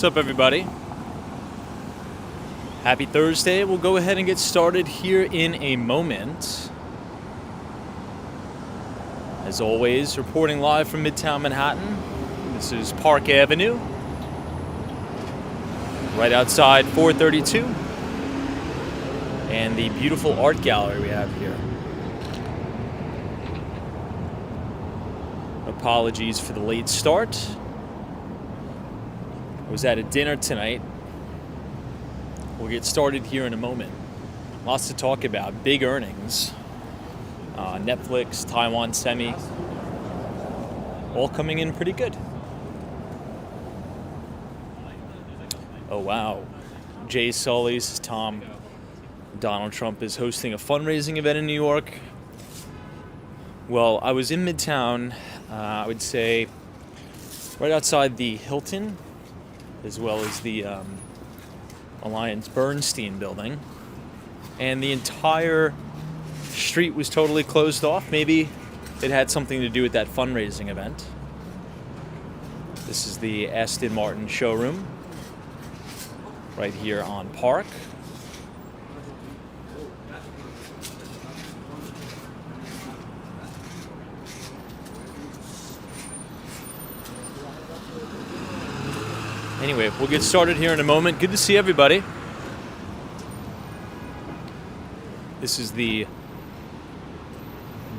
What's up, everybody? Happy Thursday. We'll go ahead and get started here in a moment. As always, reporting live from Midtown Manhattan. This is Park Avenue, right outside 432, and the beautiful art gallery we have here. Apologies for the late start. I was at a dinner tonight. We'll get started here in a moment. Lots to talk about. Big earnings. Netflix, Taiwan Semi, all coming in pretty good. Oh, wow. Jay Sully, this is Tom. Donald Trump is hosting a fundraising event in New York. Well, I was in Midtown, I would say right outside the Hilton, as well as the Alliance Bernstein building. And the entire street was totally closed off. Maybe it had something to do with that fundraising event. This is the Aston Martin showroom right here on Park. Anyway, we'll get started here in a moment. Good to see everybody. This is the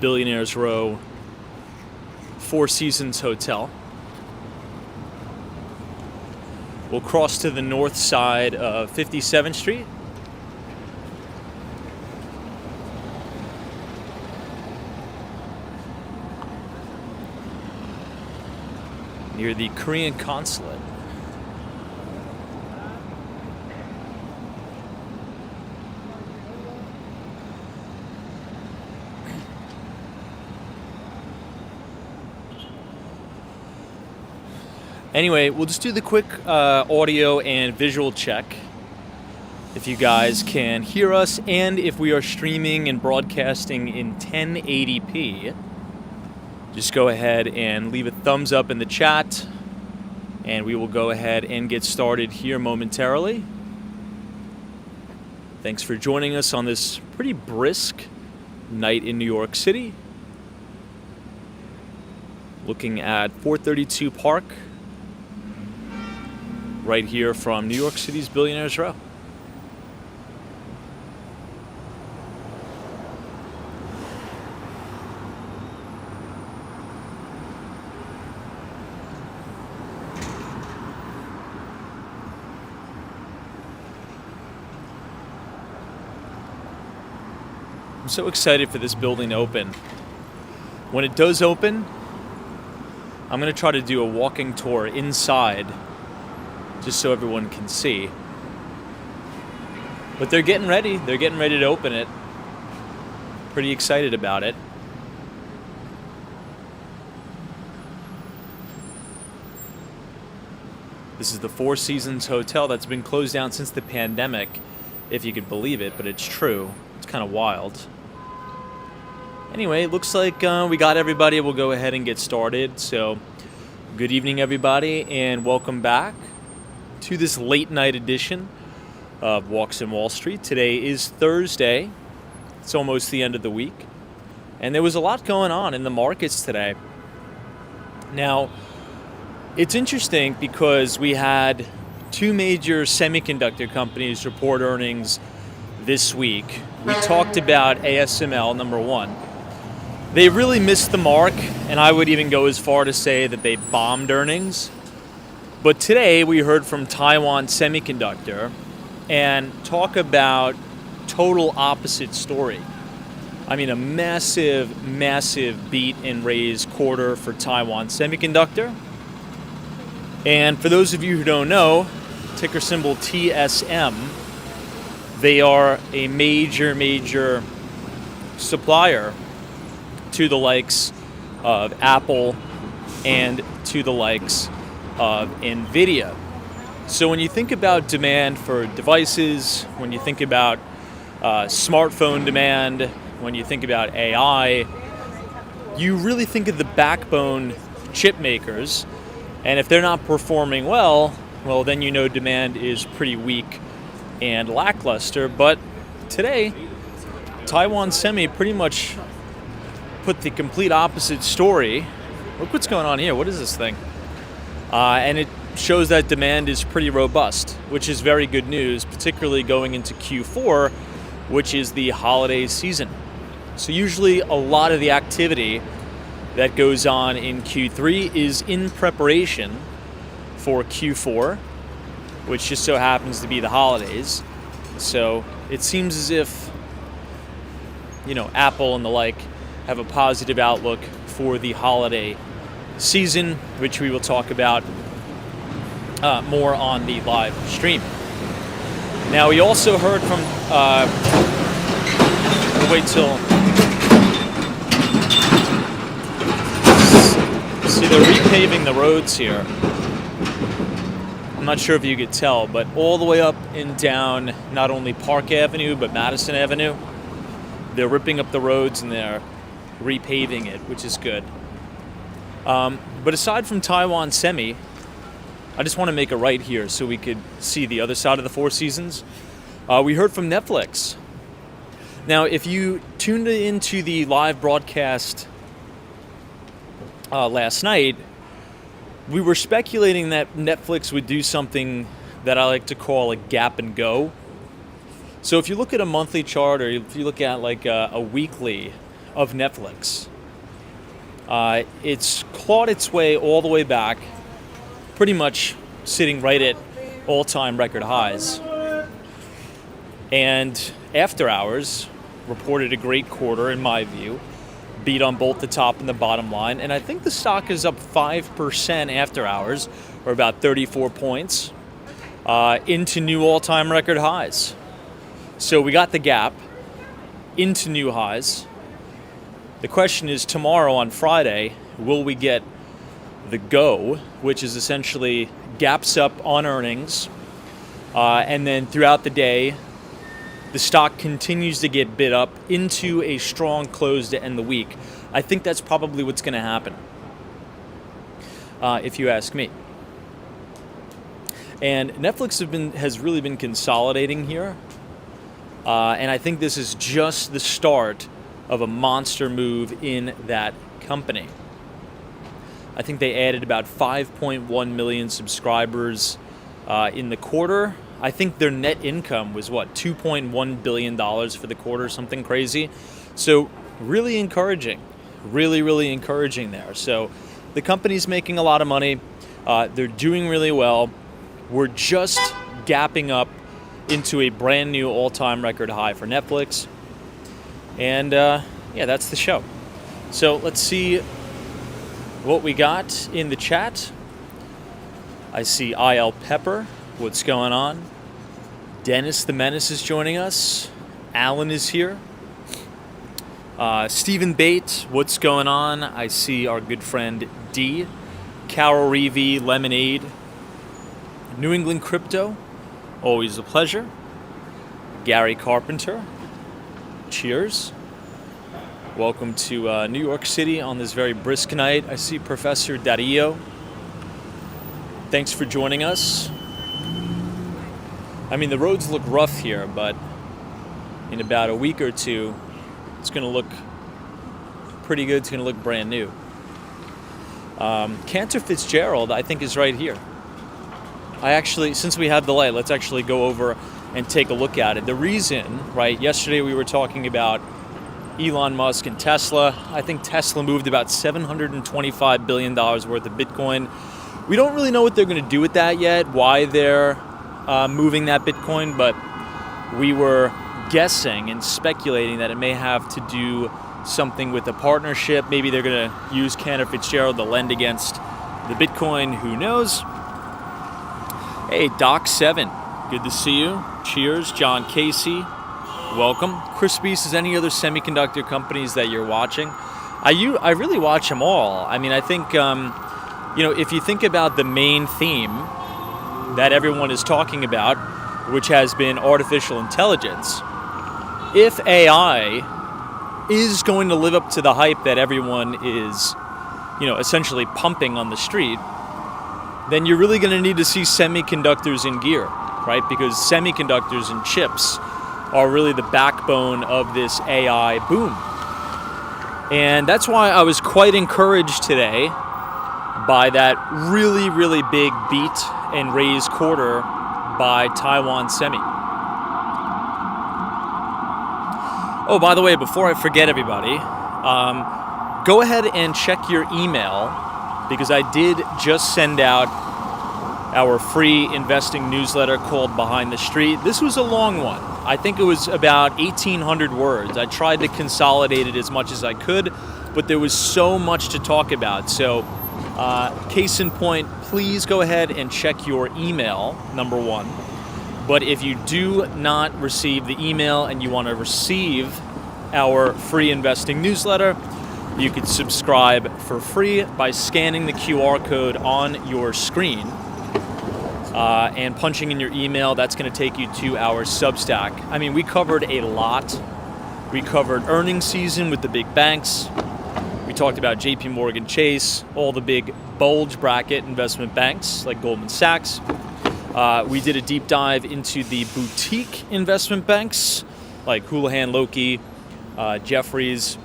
Billionaires Row Four Seasons Hotel. We'll cross to the north side of 57th Street. Near the Korean consulate. Anyway, we'll just do the quick audio and visual check. If you guys can hear us, and if we are streaming and broadcasting in 1080p, just go ahead and leave a thumbs up in the chat, and we will go ahead and get started here momentarily. Thanks for joining us on this pretty brisk night in New York City. Looking at 432 Park, right here from New York City's Billionaires Row. I'm so excited for this building to open. When it does open, I'm going to try to do a walking tour inside, just so everyone can see. But they're getting ready. They're getting ready to open it. Pretty excited about it. This is the Four Seasons Hotel that's been closed down since the pandemic, if you could believe it, but it's true. It's kind of wild. Anyway, it looks like we got everybody. We'll go ahead and get started. So, good evening, everybody, and welcome back to this late night edition of Walks in Wall Street. Today is Thursday. It's almost the end of the week. And there was a lot going on in the markets today. Now, it's interesting because we had two major semiconductor companies report earnings this week. We talked about ASML, number one. They really missed the mark, and I would even go as far to say that they bombed earnings. But today we heard from Taiwan Semiconductor and talk about total opposite story. I mean, a massive, massive beat and raise quarter for Taiwan Semiconductor. And for those of you who don't know, ticker symbol TSM, they are a major, major supplier to the likes of Apple and to the likes of NVIDIA. So when you think about demand for devices, when you think about smartphone demand, when you think about AI, you really think of the backbone chip makers, and if they're not performing well, well, then you know demand is pretty weak and lackluster. But today, Taiwan Semi pretty much put the complete opposite story. Look what's going on here. What is this thing? And it shows that demand is pretty robust, which is very good news, particularly going into Q4, which is the holiday season. So usually a lot of the activity that goes on in Q3 is in preparation for Q4, which just so happens to be the holidays. So it seems as if, Apple and the like have a positive outlook for the holiday season, which we will talk about more on the live stream. Now, we also heard from, we'll wait till, see, they're repaving the roads here. I'm not sure if you could tell, but all the way up and down not only Park Avenue, but Madison Avenue, they're ripping up the roads and they're repaving it, which is good. But aside from Taiwan Semi, I just want to make a right here so we could see the other side of the Four Seasons. We heard from Netflix. Now, if you tuned into the live broadcast last night, we were speculating that Netflix would do something that I like to call a gap and go. So if you look at a monthly chart, or if you look at like a weekly of Netflix, it's clawed its way all the way back, pretty much sitting right at all-time record highs. And After Hours reported a great quarter, in my view, beat on both the top and the bottom line, and I think the stock is up 5% after hours, or about 34 points, into new all-time record highs. So we got the gap into new highs. The question is, tomorrow on Friday, will we get the go, which is essentially gaps up on earnings, and then throughout the day, the stock continues to get bid up into a strong close to end the week. I think that's probably what's going to happen, if you ask me. And Netflix has really been consolidating here, and I think this is just the start of a monster move in that company. I think they added about 5.1 million subscribers in the quarter. I think their net income was, $2.1 billion for the quarter, something crazy. So really encouraging, really encouraging there. So the company's making a lot of money. They're doing really well. We're just gapping up into a brand new all-time record high for Netflix. And that's the show. So let's see what we got in the chat. I see IL Pepper. What's going on? Dennis the Menace is joining us. Alan is here. Stephen Bate, what's going on? I see our good friend D. Carol Reevy, Lemonade. New England Crypto, always a pleasure. Gary Carpenter, cheers. Welcome to New York City on this very brisk night. I see Professor Dario. Thanks for joining us. I mean, the roads look rough here, but in about a week or two, it's going to look pretty good. It's going to look brand new. Cantor Fitzgerald, I think, is right here. Since we have the light, let's actually go over and take a look at it. The reason, yesterday we were talking about Elon Musk and Tesla. I think Tesla moved about $725 billion worth of Bitcoin. We don't really know what they're going to do with that yet, why they're moving that Bitcoin, but we were guessing and speculating that it may have to do something with a partnership. Maybe they're going to use Cantor Fitzgerald to lend against the Bitcoin. Who knows? Hey, Doc7, good to see you. Cheers. John Casey, welcome. Chris Beast, is any other semiconductor companies that you're watching? I really watch them all. I mean, I think, if you think about the main theme that everyone is talking about, which has been artificial intelligence, if AI is going to live up to the hype that everyone is, essentially pumping on the street, then you're really going to need to see semiconductors in gear, right? Because semiconductors and chips are really the backbone of this AI boom. And that's why I was quite encouraged today by that really, really big beat and raise quarter by Taiwan Semi. Oh, by the way, before I forget everybody, go ahead and check your email, because I did just send out our free investing newsletter called Behind the Street. This was a long one. I think it was about 1,800 words. I tried to consolidate it as much as I could, but there was so much to talk about. So, case in point, please go ahead and check your email, number one. But if you do not receive the email and you want to receive our free investing newsletter, you can subscribe for free by scanning the QR code on your screen and punching in your email. That's going to take you to our Substack. I mean, we covered a lot. We covered earnings season with the big banks. We talked about JP Morgan Chase, all the big bulge bracket investment banks like Goldman Sachs. We did a deep dive into the boutique investment banks like Houlihan Lokey, Jefferies,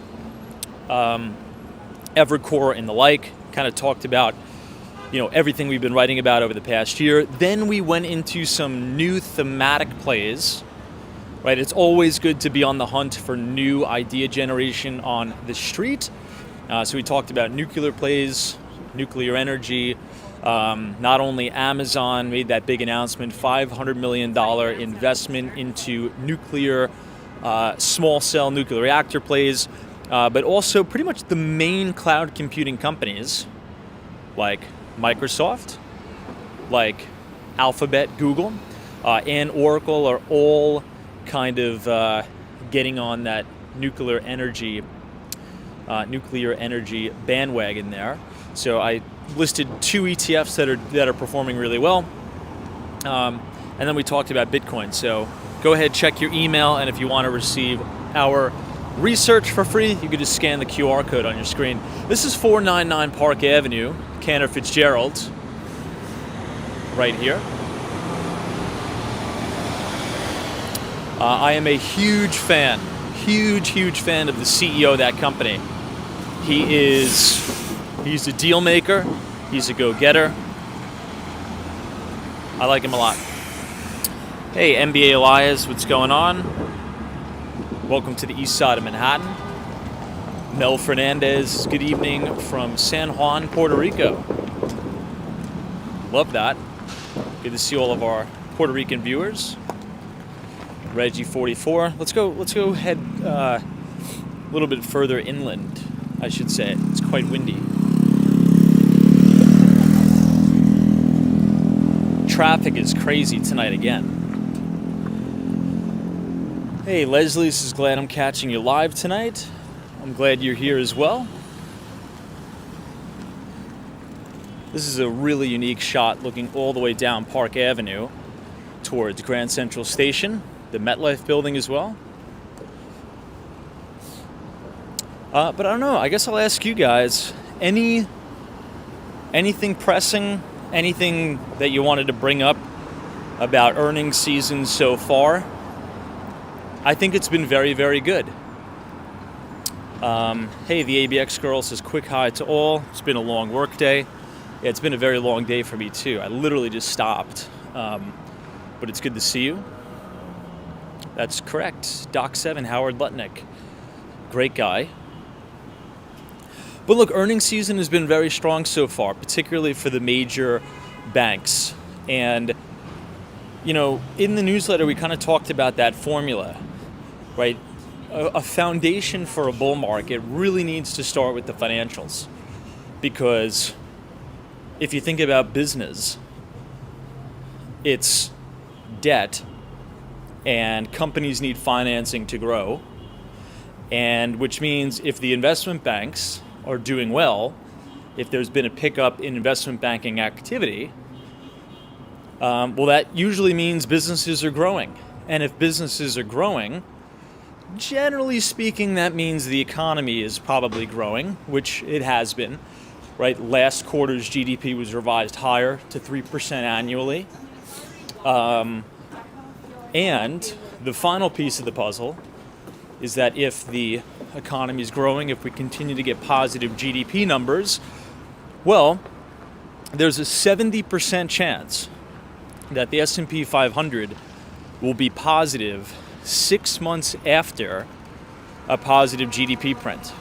Evercore, and the like. Kind of talked about, everything we've been writing about over the past year. Then we went into some new thematic plays, right? It's always good to be on the hunt for new idea generation on the street. So we talked about nuclear plays, nuclear energy. Not only Amazon made that big announcement, $500 million investment into nuclear, small cell nuclear reactor plays, but also pretty much the main cloud computing companies like Microsoft, like Alphabet, Google, and Oracle are all kind of getting on that nuclear energy bandwagon there. So I listed 2 ETFs that are performing really well, and then we talked about Bitcoin. So go ahead, check your email, and if you want to receive our research for free, you can just scan the QR code on your screen. This is 499 Park Avenue, Cantor Fitzgerald, right here. I am a huge fan of the CEO of that company. He's a deal maker. He's a go-getter. I like him a lot. Hey, NBA Elias, what's going on? Welcome to the east side of Manhattan. Mel Fernandez, good evening from San Juan, Puerto Rico. Love that. Good to see all of our Puerto Rican viewers. Reggie 44. Let's go head a little bit further inland, I should say. It's quite windy. Traffic is crazy tonight again. Hey Leslie, this is glad I'm catching you live tonight. I'm glad you're here as well. This is a really unique shot looking all the way down Park Avenue towards Grand Central Station, the MetLife building as well. But I don't know, I guess I'll ask you guys, anything pressing, anything that you wanted to bring up about earnings season so far? I think it's been very, very good. Hey, the ABX girl says quick hi to all. It's been a long work day. Yeah, it's been a very long day for me too. I literally just stopped. But it's good to see you. That's correct. Doc 7, Howard Lutnick. Great guy. But look, earnings season has been very strong so far, particularly for the major banks. And, in the newsletter, we kind of talked about that formula, right? A foundation for a bull market really needs to start with the financials. Because if you think about business, it's debt, and companies need financing to grow. And which means if the investment banks are doing well, if there's been a pickup in investment banking activity, well, that usually means businesses are growing. And if businesses are growing, generally speaking, that means the economy is probably growing, which it has been. right? Last quarter's GDP was revised higher to 3% annually. And the final piece of the puzzle is that if the economy is growing, if we continue to get positive GDP numbers, well, there's a 70% chance that the S&P 500 will be positive 6 months after a positive GDP print,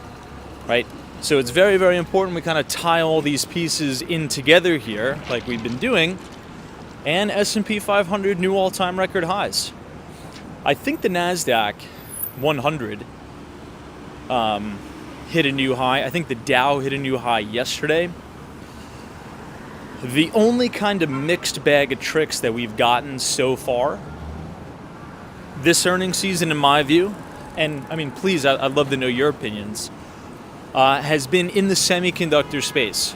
right? So it's very, very important we kind of tie all these pieces in together here, like we've been doing, and S&P 500 new all-time record highs. I think the NASDAQ 100 hit a new high. I think the Dow hit a new high yesterday. The only kind of mixed bag of tricks that we've gotten so far this earnings season, in my view, and I mean, please, I'd love to know your opinions, has been in the semiconductor space,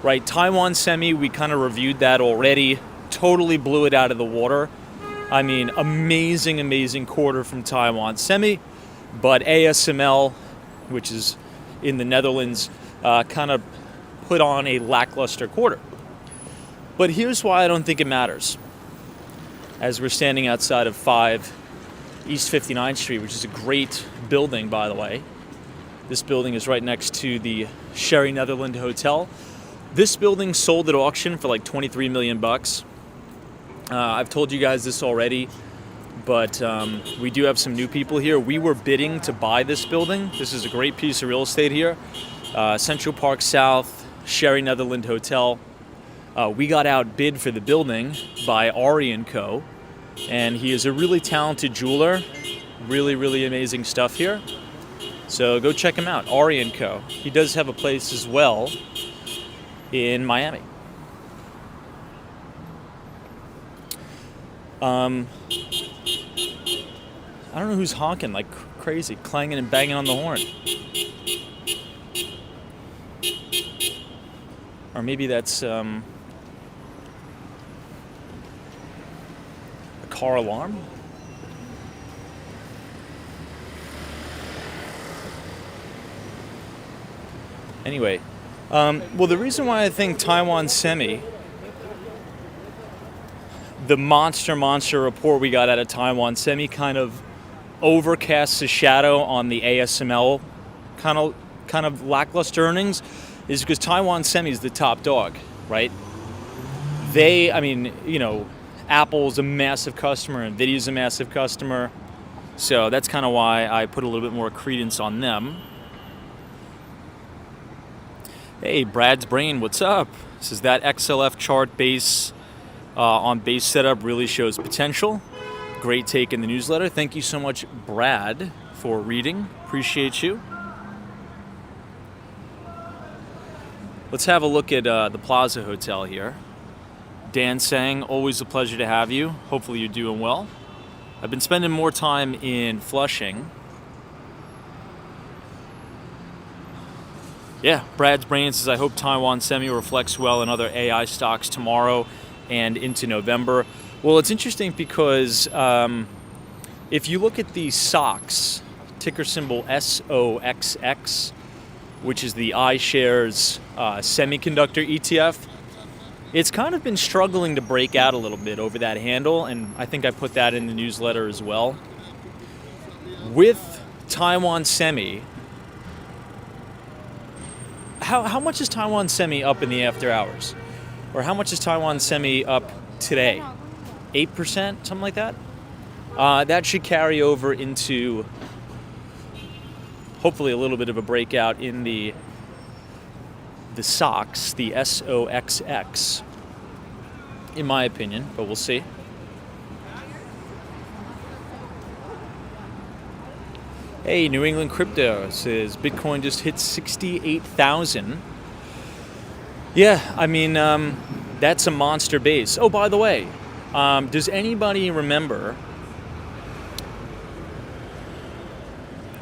right? Taiwan Semi, we kind of reviewed that already, totally blew it out of the water. I mean, amazing quarter from Taiwan Semi, but ASML, which is in the Netherlands, kind of put on a lackluster quarter. But here's why I don't think it matters. As we're standing outside of 5 East 59th Street, which is a great building, by the way. This building is right next to the Sherry Netherland Hotel. This building sold at auction for like $23 million. I've told you guys this already, but we do have some new people here. We were bidding to buy this building. This is a great piece of real estate here. Central Park South, Sherry Netherland Hotel. We got outbid for the building by Ari & Co. And he is a really talented jeweler. Really amazing stuff here. So go check him out, Ari & Co. He does have a place as well in Miami. I don't know who's honking like crazy, clanging and banging on the horn. Or maybe that's a car alarm? Anyway, well, the reason why I think Taiwan Semi, the monster report we got out of Taiwan Semi kind of overcasts a shadow on the ASML kind of lackluster earnings is because Taiwan Semi is the top dog, right? They, I mean, you know, Apple's a massive customer, Nvidia's a massive customer, so that's kind of why I put a little bit more credence on them. Hey, Brad's Brain, what's up? Says that XLF chart base on base setup really shows potential. Great take in the newsletter. Thank you so much, Brad, for reading. Appreciate you. Let's have a look at the Plaza Hotel here. Dan Sang, always a pleasure to have you. Hopefully you're doing well. I've been spending more time in Flushing. Yeah, Brad's Brain says, I hope Taiwan Semi reflects well in other AI stocks tomorrow and into November. Well, it's interesting because if you look at the SOX, ticker symbol SOXX, which is the iShares Semiconductor ETF, it's kind of been struggling to break out a little bit over that handle, and I think I put that in the newsletter as well. With Taiwan Semi, how much is Taiwan Semi up in the after hours? Or how much is Taiwan Semi up today? 8%, something like that? That should carry over into hopefully a little bit of a breakout in the SOX, the SOXX, in my opinion, but we'll see. Hey, New England Crypto says Bitcoin just hit 68,000. Yeah, I mean, that's a monster base. Oh, by the way, does anybody remember?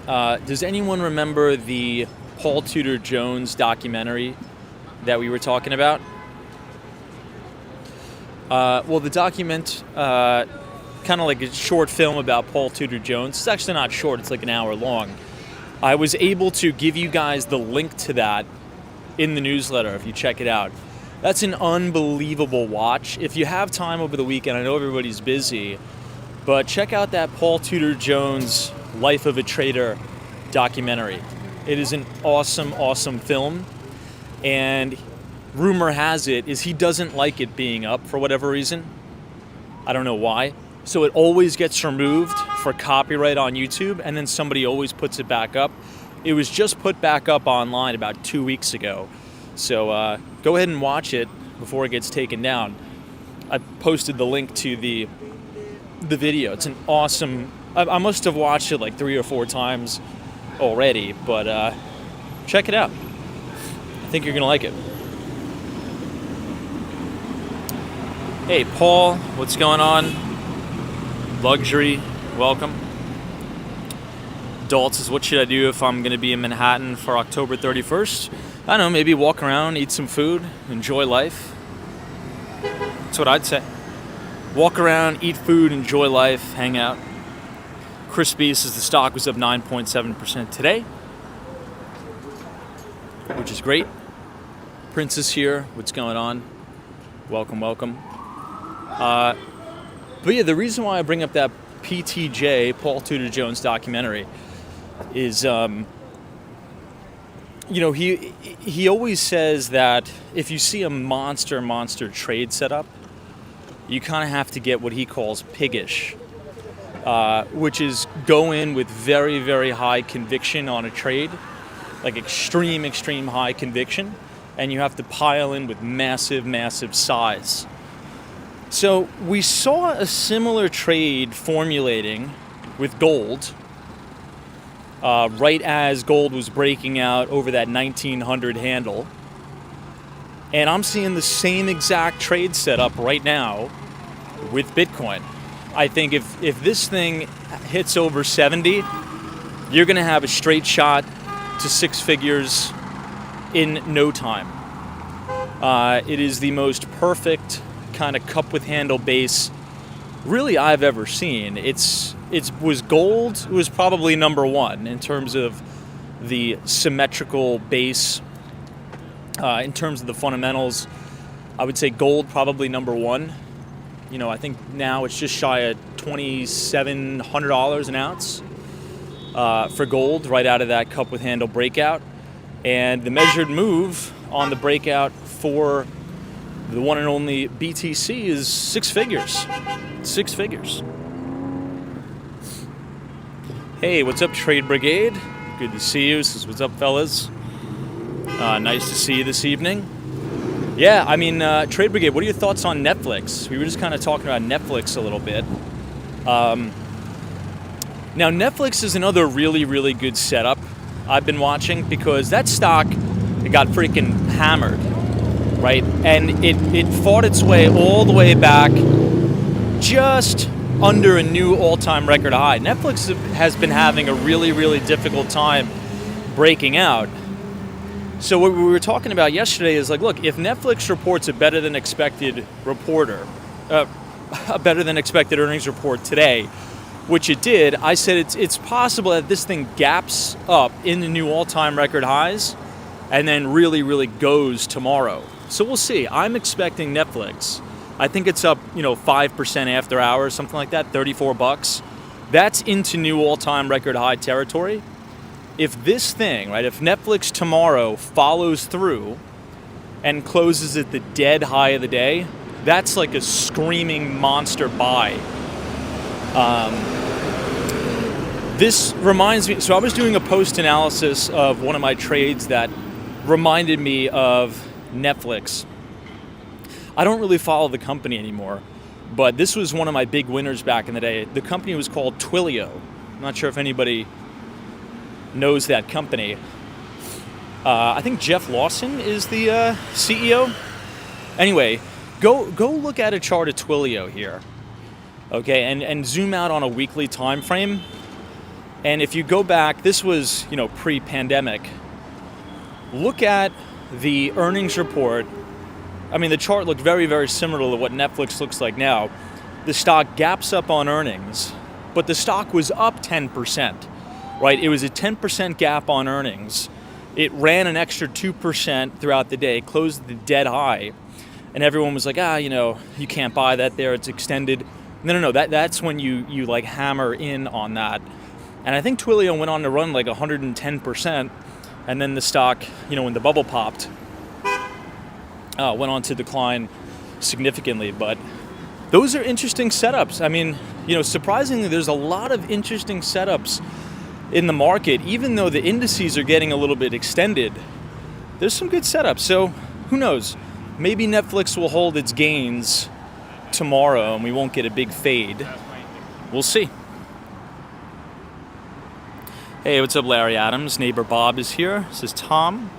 Does anyone remember the Paul Tudor Jones documentary that we were talking about? Well, the document, kind of like a short film about Paul Tudor Jones. It's actually not short, it's like an hour long. I was able to give you guys the link to that in the newsletter if you check it out. That's an unbelievable watch. If you have time over the weekend, I know everybody's busy, but check out that Paul Tudor Jones Life of a Trader documentary. It is an awesome, awesome film, and rumor has it is he doesn't like it being up for whatever reason. I don't know why. So it always gets removed for copyright on YouTube, and then somebody always puts it back up. It was just put back up online about 2 weeks ago. So go ahead and watch it before it gets taken down. I posted the link to the video. It's an awesome... I must have watched it like 3 or 4 times already, but check it out. I think you're going to like it. Hey, Paul, what's going on? Luxury, welcome. Daltz says, what should I do if I'm going to be in Manhattan for October 31st? I don't know, maybe walk around, eat some food, enjoy life. That's what I'd say. Walk around, eat food, enjoy life, hang out. Chris B says the stock was up 9.7% today, which is great. Prince is here. What's going on? Welcome, welcome. But yeah, the reason why I bring up that PTJ, Paul Tudor Jones documentary, is, he always says that if you see a monster trade setup, you kind of have to get what he calls piggish, which is go in with very, very high conviction on a trade, like extreme high conviction, and you have to pile in with massive size. So we saw a similar trade formulating with gold right as gold was breaking out over that 1900 handle. And I'm seeing the same exact trade setup right now with Bitcoin. I think if this thing hits over 70, you're going to have a straight shot to 6 figures in no time. It is the most perfect kind of cup with handle base really I've ever seen. It was gold. It was probably number one in terms of the symmetrical base. In terms of the fundamentals, I would say gold probably number one. I think now it's just shy of $2,700 an ounce for gold right out of that cup with handle breakout. And the measured move on the breakout for the one and only BTC is 6 figures. 6 figures. Hey, what's up, Trade Brigade? Good to see you. This is what's up, fellas. Nice to see you this evening. Yeah, I mean, Trade Brigade, what are your thoughts on Netflix? We were just kind of talking about Netflix a little bit. Now, Netflix is another really good setup I've been watching because that stock got freaking hammered, right? And it fought its way all the way back just under a new all-time record high. Netflix has been having a really difficult time breaking out. So what we were talking about yesterday is like, look, if Netflix reports a better than expected earnings report today, which it did, I said it's possible that this thing gaps up in the new all-time record highs and then really goes tomorrow. So we'll see. I'm expecting Netflix. I think it's up, 5% after hours, something like that, $34. That's into new all-time record high territory. If this thing, right, if Netflix tomorrow follows through and closes at the dead high of the day, that's like a screaming monster buy. This reminds me, so I was doing a post-analysis of one of my trades that reminded me of Netflix. I don't really follow the company anymore, but this was one of my big winners back in the day. The company was called Twilio. I'm not sure if anybody knows that company. I think Jeff Lawson is the CEO. Anyway, go look at a chart of Twilio here, okay, and zoom out on a weekly time frame. And if you go back, this was pre-pandemic. Look at the earnings report. I mean, the chart looked very similar to what Netflix looks like now. The stock gaps up on earnings, but the stock was up 10%. Right, it was a 10% gap on earnings, It ran an extra 2% throughout the day, closed the dead high, and everyone was like, you can't buy that there, it's extended. No, that's when you like hammer in on that. And I think Twilio went on to run like 110%, and then the stock, when the bubble popped, went on to decline significantly. But those are interesting setups. I mean, surprisingly, there's a lot of interesting setups in the market. Even though the indices are getting a little bit extended, there's some good setups. So who knows? Maybe Netflix will hold its gains tomorrow and we won't get a big fade. We'll see. Hey, what's up, Larry Adams? Neighbor Bob is here. Says, Tom,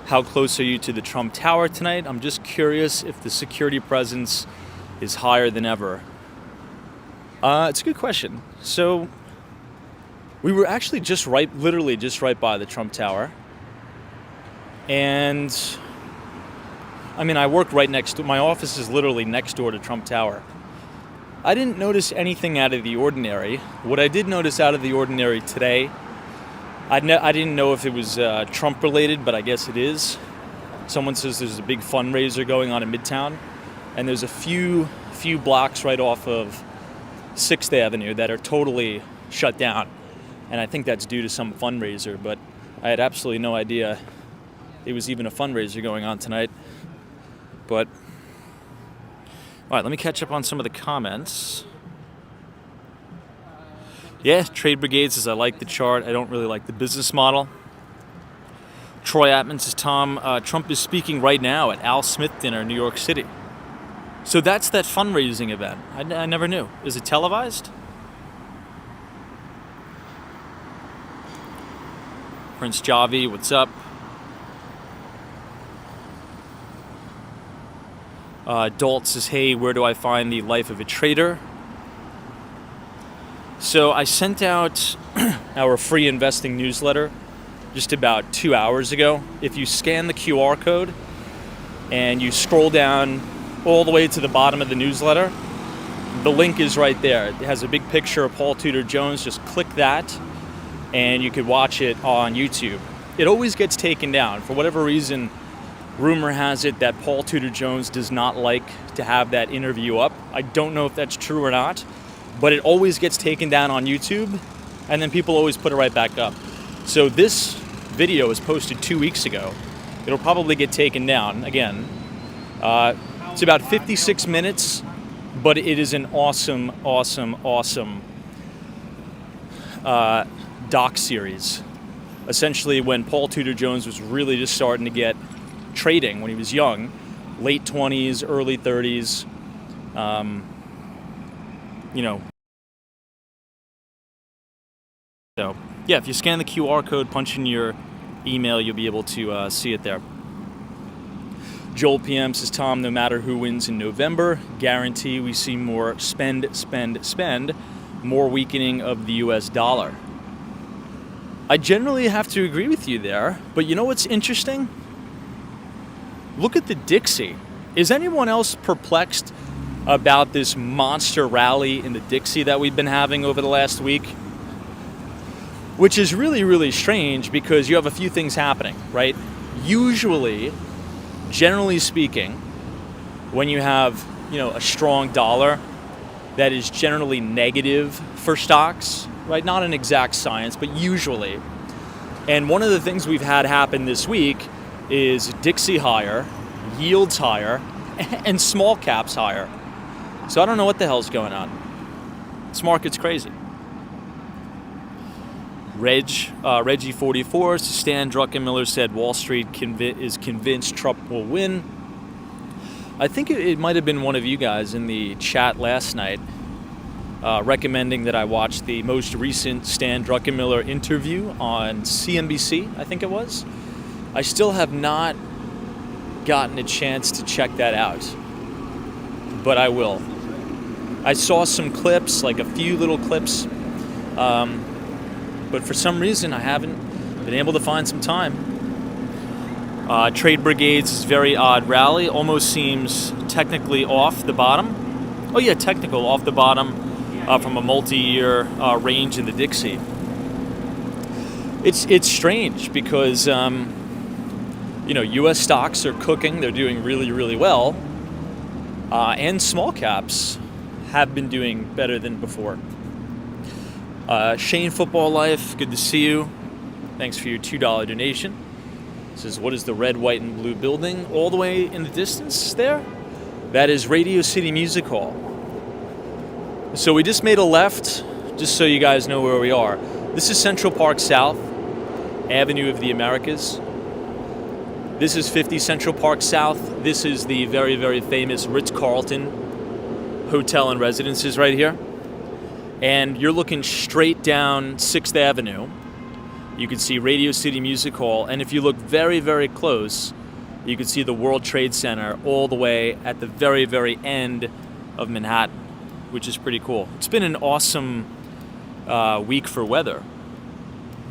how close are you to the Trump Tower tonight? I'm just curious if the security presence is higher than ever. It's a good question. So we were actually literally just right by the Trump Tower. And I mean, I work right next to, my office is literally next door to Trump Tower. I didn't notice anything out of the ordinary. What I did notice out of the ordinary today, I didn't know if it was Trump related, but I guess it is. Someone says there's a big fundraiser going on in Midtown, and there's a few blocks right off of 6th Avenue that are totally shut down. And I think that's due to some fundraiser, but I had absolutely no idea it was even a fundraiser going on tonight. But, all right, let me catch up on some of the comments. Yeah, Trade Brigade says, I like the chart. I don't really like the business model. Troy Atman says, Tom, Trump is speaking right now at Al Smith Dinner in New York City. So that's that fundraising event. I never knew. Is it televised? Prince Javi, what's up? Dalt says, hey, where do I find the Life of a Trader? So I sent out our free investing newsletter just about 2 hours ago. If you scan the QR code and you scroll down all the way to the bottom of the newsletter, the link is right there. It has a big picture of Paul Tudor Jones. Just click that and you could watch it on YouTube. It always gets taken down. For whatever reason, rumor has it that Paul Tudor Jones does not like to have that interview up. I don't know if that's true or not, but it always gets taken down on YouTube, and then people always put it right back up. So this video was posted 2 weeks ago. It'll probably get taken down again. It's about 56 minutes, but it is an awesome doc series. Essentially, when Paul Tudor Jones was really just starting to get trading when he was young, late 20s, early 30s, So, yeah, if you scan the QR code, punch in your email, you'll be able to see it there. Joel PM says, Tom, no matter who wins in November, guarantee we see more spend, more weakening of the US dollar. I generally have to agree with you there, but you know what's interesting? Look at the Dixie. Is anyone else perplexed about this monster rally in the Dixie that we've been having over the last week? Which is really, really strange because you have a few things happening, right? Usually, generally speaking, when you have, a strong dollar, that is generally negative for stocks, right? Not an exact science, but usually. And one of the things we've had happen this week is Dixie higher, yields higher, and small caps higher. So I don't know what the hell's going on. This market's crazy. Reggie44, Stan Druckenmiller said Wall Street is convinced Trump will win. I think it might have been one of you guys in the chat last night recommending that I watch the most recent Stan Druckenmiller interview on CNBC, I think it was. I still have not gotten a chance to check that out, but I will. I saw some clips, like a few little clips, but for some reason I haven't been able to find some time. Trade Brigade's very odd rally, almost seems technically off the bottom. Oh yeah, technical, off the bottom from a multi-year range in the Dixie. It's strange because U.S. stocks are cooking. They're doing really, really well. And small caps have been doing better than before. Shane Football Life, good to see you. Thanks for your $2 donation. This is what is the red, white, and blue building all the way in the distance there? That is Radio City Music Hall. So we just made a left, just so you guys know where we are. This is Central Park South, Avenue of the Americas. This is 50 Central Park South. This is the very, very famous Ritz-Carlton Hotel and Residences right here. And you're looking straight down 6th Avenue. You can see Radio City Music Hall. And if you look very, very close, you can see the World Trade Center all the way at the very, very end of Manhattan, which is pretty cool. It's been an awesome week for weather.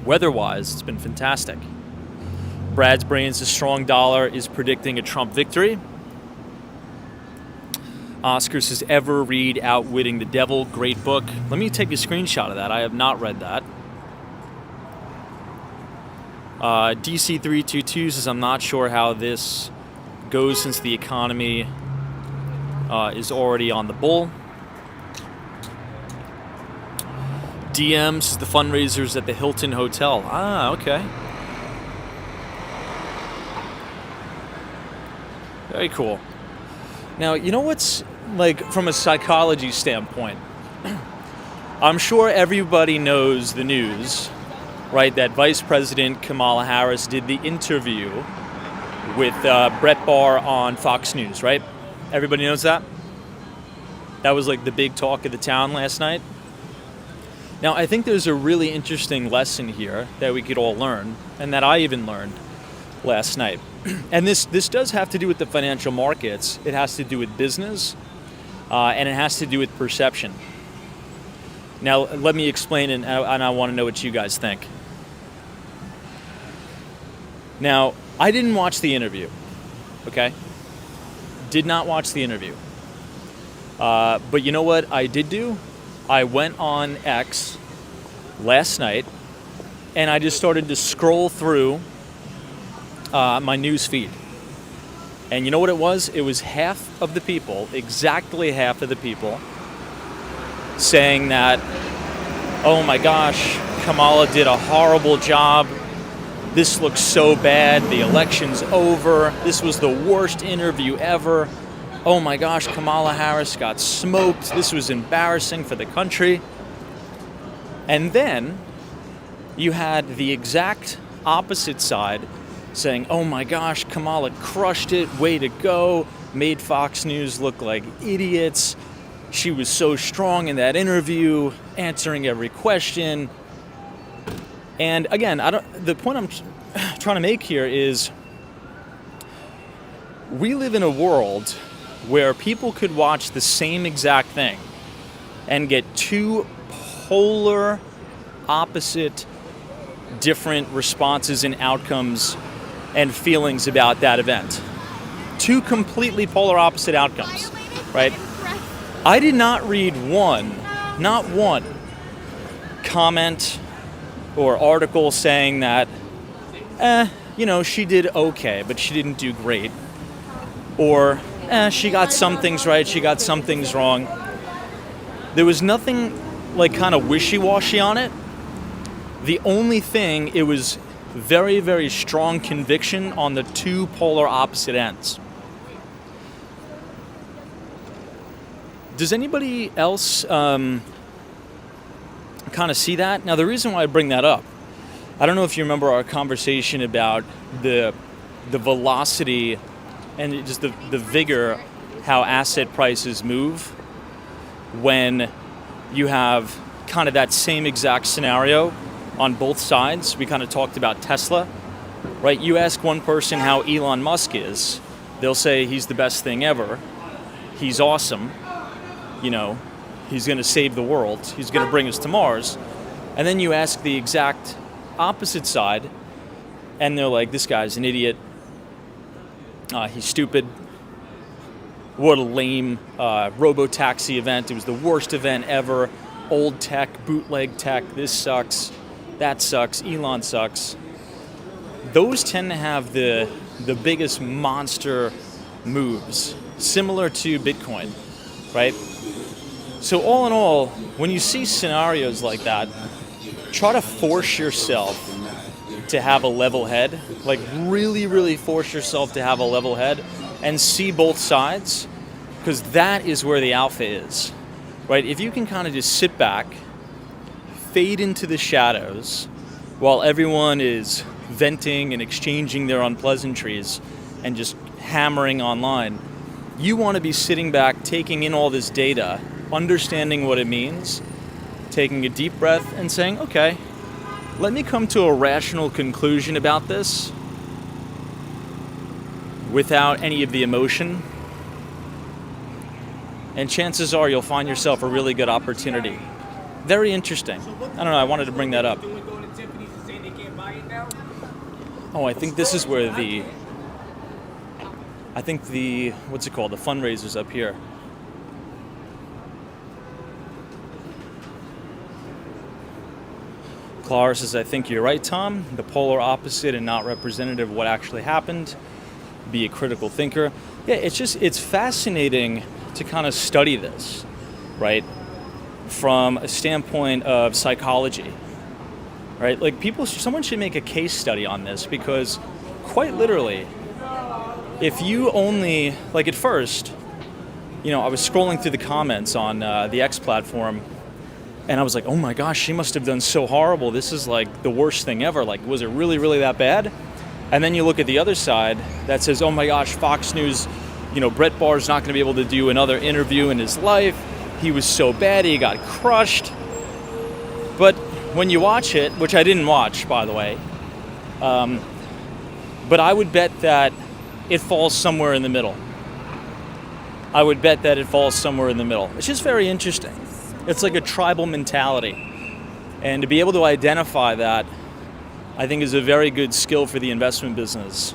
Weather-wise, it's been fantastic. Brad's Brains, a strong dollar, is predicting a Trump victory. Oscar says, ever read Outwitting the Devil? Great book. Let me take a screenshot of that. I have not read that. DC322 says, I'm not sure how this goes since the economy is already on the bull. DM says, the fundraisers at the Hilton Hotel. Ah, okay. Very cool. Now, you know what's, from a psychology standpoint, I'm sure everybody knows the news, right, that Vice President Kamala Harris did the interview with Brett Baer on Fox News, right? Everybody knows that? That was the big talk of the town last night. Now, I think there's a really interesting lesson here that we could all learn, and that I even learned last night. And this does have to do with the financial markets. It has to do with business, and it has to do with perception. Now, let me explain, and I want to know what you guys think. Now, I didn't watch the interview, okay? Did not watch the interview. But you know what I did do? I went on X last night, and I just started to scroll through my news feed. And you know what it was? It was half of the people, exactly half of the people, saying that, oh my gosh, Kamala did a horrible job. This looks so bad. The election's over. This was the worst interview ever. Oh my gosh, Kamala Harris got smoked. This was embarrassing for the country. And then you had the exact opposite side saying, oh my gosh, Kamala crushed it, way to go, made Fox News look like idiots. She was so strong in that interview, answering every question. And again, the point I'm trying to make here is we live in a world where people could watch the same exact thing and get two polar opposite different responses and outcomes and feelings about that event. Two completely polar opposite outcomes, right? I did not read not one comment or article saying that, she did okay, but she didn't do great. Or, she got some things right, she got some things wrong. There was nothing kind of wishy-washy on it. The only thing, it was very, very strong conviction on the two polar opposite ends. Does anybody else kind of see that? Now, the reason why I bring that up, I don't know if you remember our conversation about the velocity and just the vigor how asset prices move when you have kind of that same exact scenario on both sides. We kind of talked about Tesla, right? You ask one person how Elon Musk is, they'll say he's the best thing ever. He's awesome. He's going to save the world. He's going to bring us to Mars. And then you ask the exact opposite side, and they're like, this guy's an idiot. He's stupid. What a lame robo-taxi event. It was the worst event ever. Old tech, bootleg tech. This sucks. That sucks. Elon sucks. Those tend to have the the biggest monster moves, similar to Bitcoin, right? So all in all, when you see scenarios like that, try to force yourself to have a level head, like really, really force yourself to have a level head and see both sides, because that is where the alpha is, right? If you can kind of just sit back, fade into the shadows while everyone is venting and exchanging their unpleasantries and just hammering online, you want to be sitting back, taking in all this data, understanding what it means, taking a deep breath and saying, okay, let me come to a rational conclusion about this without any of the emotion. And chances are you'll find yourself a really good opportunity. Very interesting. I don't know, I wanted to bring that up. Oh, I think this is where what's it called? The fundraiser's up here. Clara says, I think you're right, Tom. The polar opposite and not representative of what actually happened. Be a critical thinker. Yeah, it's fascinating to kind of study this, right? From a standpoint of psychology, right? Like someone should make a case study on this, because quite literally, if you only, like at first, I was scrolling through the comments on the X platform, and I was like, oh my gosh, she must have done so horrible. This is like the worst thing ever. Like, was it really, really that bad? And then you look at the other side that says, oh my gosh, Fox News, Brett Bahr's not going to be able to do another interview in his life. He was so bad, he got crushed. But when you watch it, which I didn't watch, by the way, but I would bet that it falls somewhere in the middle. It's just very interesting. It's like a tribal mentality. And to be able to identify that, I think, is a very good skill for the investment business.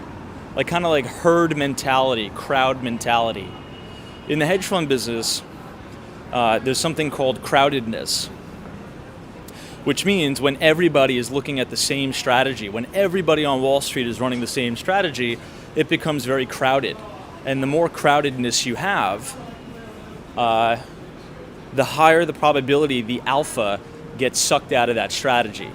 Like kind of like herd mentality, crowd mentality. In the hedge fund business, there's something called crowdedness, which means when everybody is looking at the same strategy, when everybody on Wall Street is running the same strategy, it becomes very crowded. And the more crowdedness you have, the higher the probability the alpha gets sucked out of that strategy,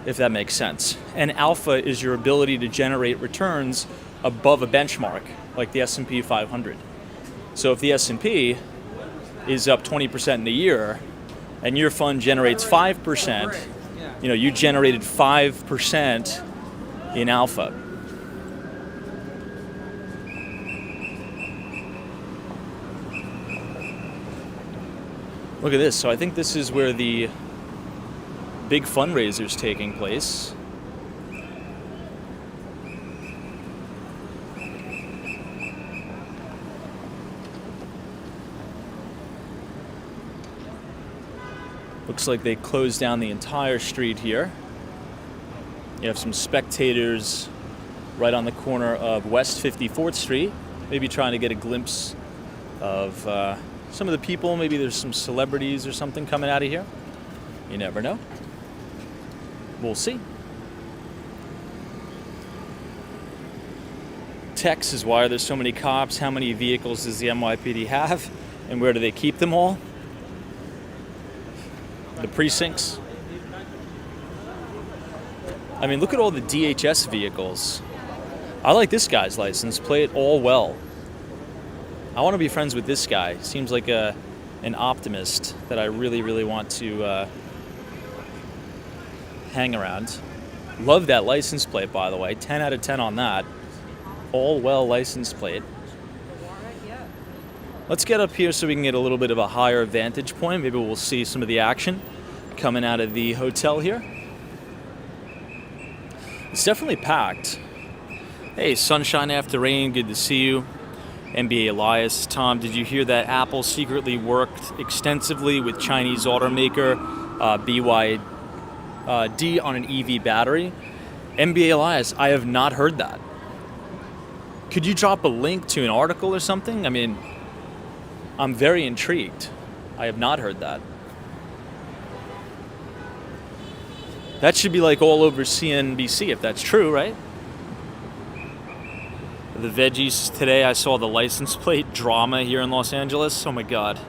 if that makes sense. And alpha is your ability to generate returns above a benchmark, like the S&P 500. So if the S&P is up 20% in a year, and your fund generates 5%, you generated 5% in alpha. Look at this. So I think this is where the big fundraiser's taking place. Looks like they closed down the entire street here. You have some spectators right on the corner of West 54th Street, maybe trying to get a glimpse of some of the people. Maybe there's some celebrities or something coming out of here. You never know. We'll see. Text is why are there so many cops? How many vehicles does the NYPD have? And where do they keep them all? The precincts. I mean, look at all the DHS vehicles. I like this guy's license plate, all well. I want to be friends with this guy. Seems like an optimist that I really, really want to hang around. Love that license plate, by the way. 10 out of 10 on that. All well license plate. Let's get up here so we can get a little bit of a higher vantage point. Maybe we'll see some of the action coming out of the hotel here. It's definitely packed. Hey, sunshine after rain, good to see you. NBA Elias. Tom, did you hear that Apple secretly worked extensively with Chinese automaker BYD on an EV battery? NBA Elias, I have not heard that. Could you drop a link to an article or something? I mean, I'm very intrigued. I have not heard that. That should be like all over CNBC if that's true, right? The veggies today, I saw the license plate drama here in Los Angeles. Oh my God.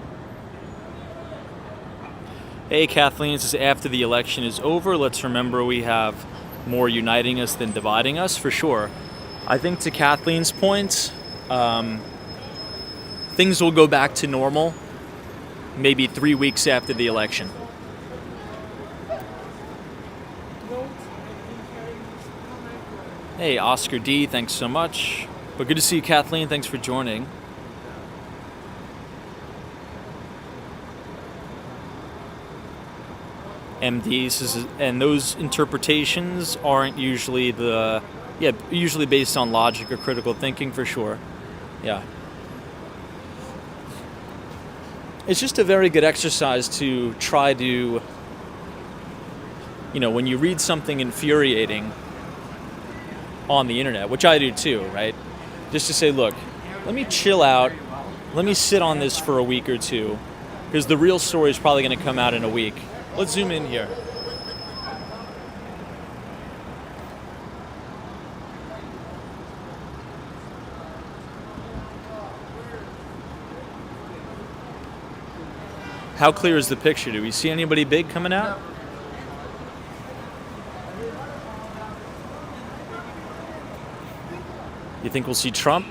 Hey, Kathleen says after the election is over, let's remember we have more uniting us than dividing us, for sure. I think to Kathleen's point, things will go back to normal maybe 3 weeks after the election. Hey, Oscar D, thanks so much. But good to see you, Kathleen. Thanks for joining. MD says, and those interpretations aren't usually usually based on logic or critical thinking, for sure. Yeah. It's just a very good exercise to try to, when you read something infuriating on the internet, which I do too, right? Just to say, look, let me chill out. Let me sit on this for a week or two, because the real story is probably going to come out in a week. Let's zoom in here. How clear is the picture? Do we see anybody big coming out? You think we'll see Trump?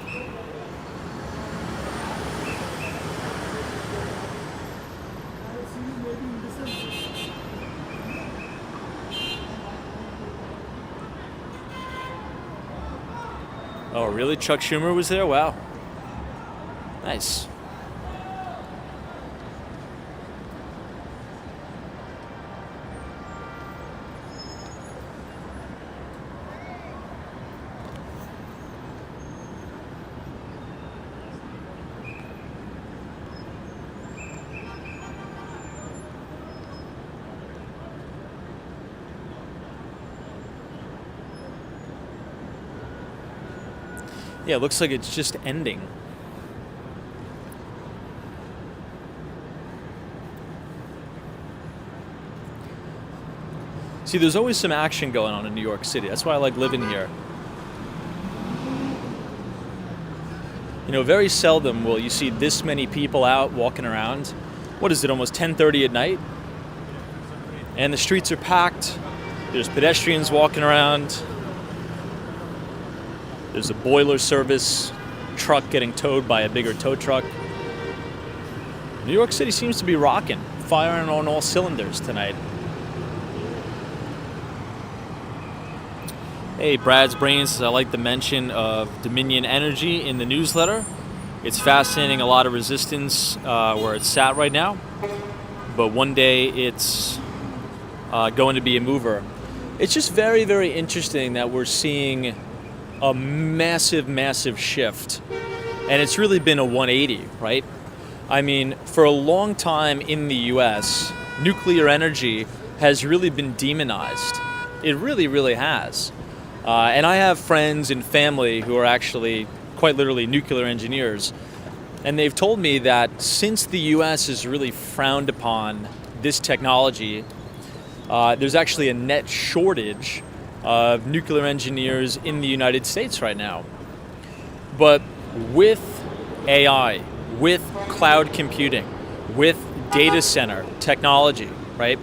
Oh, really? Chuck Schumer was there? Wow. Nice. Yeah, it looks like it's just ending. See, there's always some action going on in New York City. That's why I like living here. Very seldom will you see this many people out walking around. What is it, almost 10:30 at night? And the streets are packed. There's pedestrians walking around. There's a boiler service truck getting towed by a bigger tow truck. New York City seems to be rocking, firing on all cylinders tonight. Hey, Brad's Brains says, I like the mention of Dominion Energy in the newsletter. It's fascinating, a lot of resistance where it's sat right now. But one day it's going to be a mover. It's just very, very interesting that we're seeing a massive shift, and it's really been a 180, right? I mean, for a long time in the US, nuclear energy has really been demonized. It really has. And I have friends and family who are actually quite literally nuclear engineers, and they've told me that since the US has really frowned upon this technology, there's actually a net shortage of nuclear engineers in the United States right now. But with AI, with cloud computing, with data center technology, right?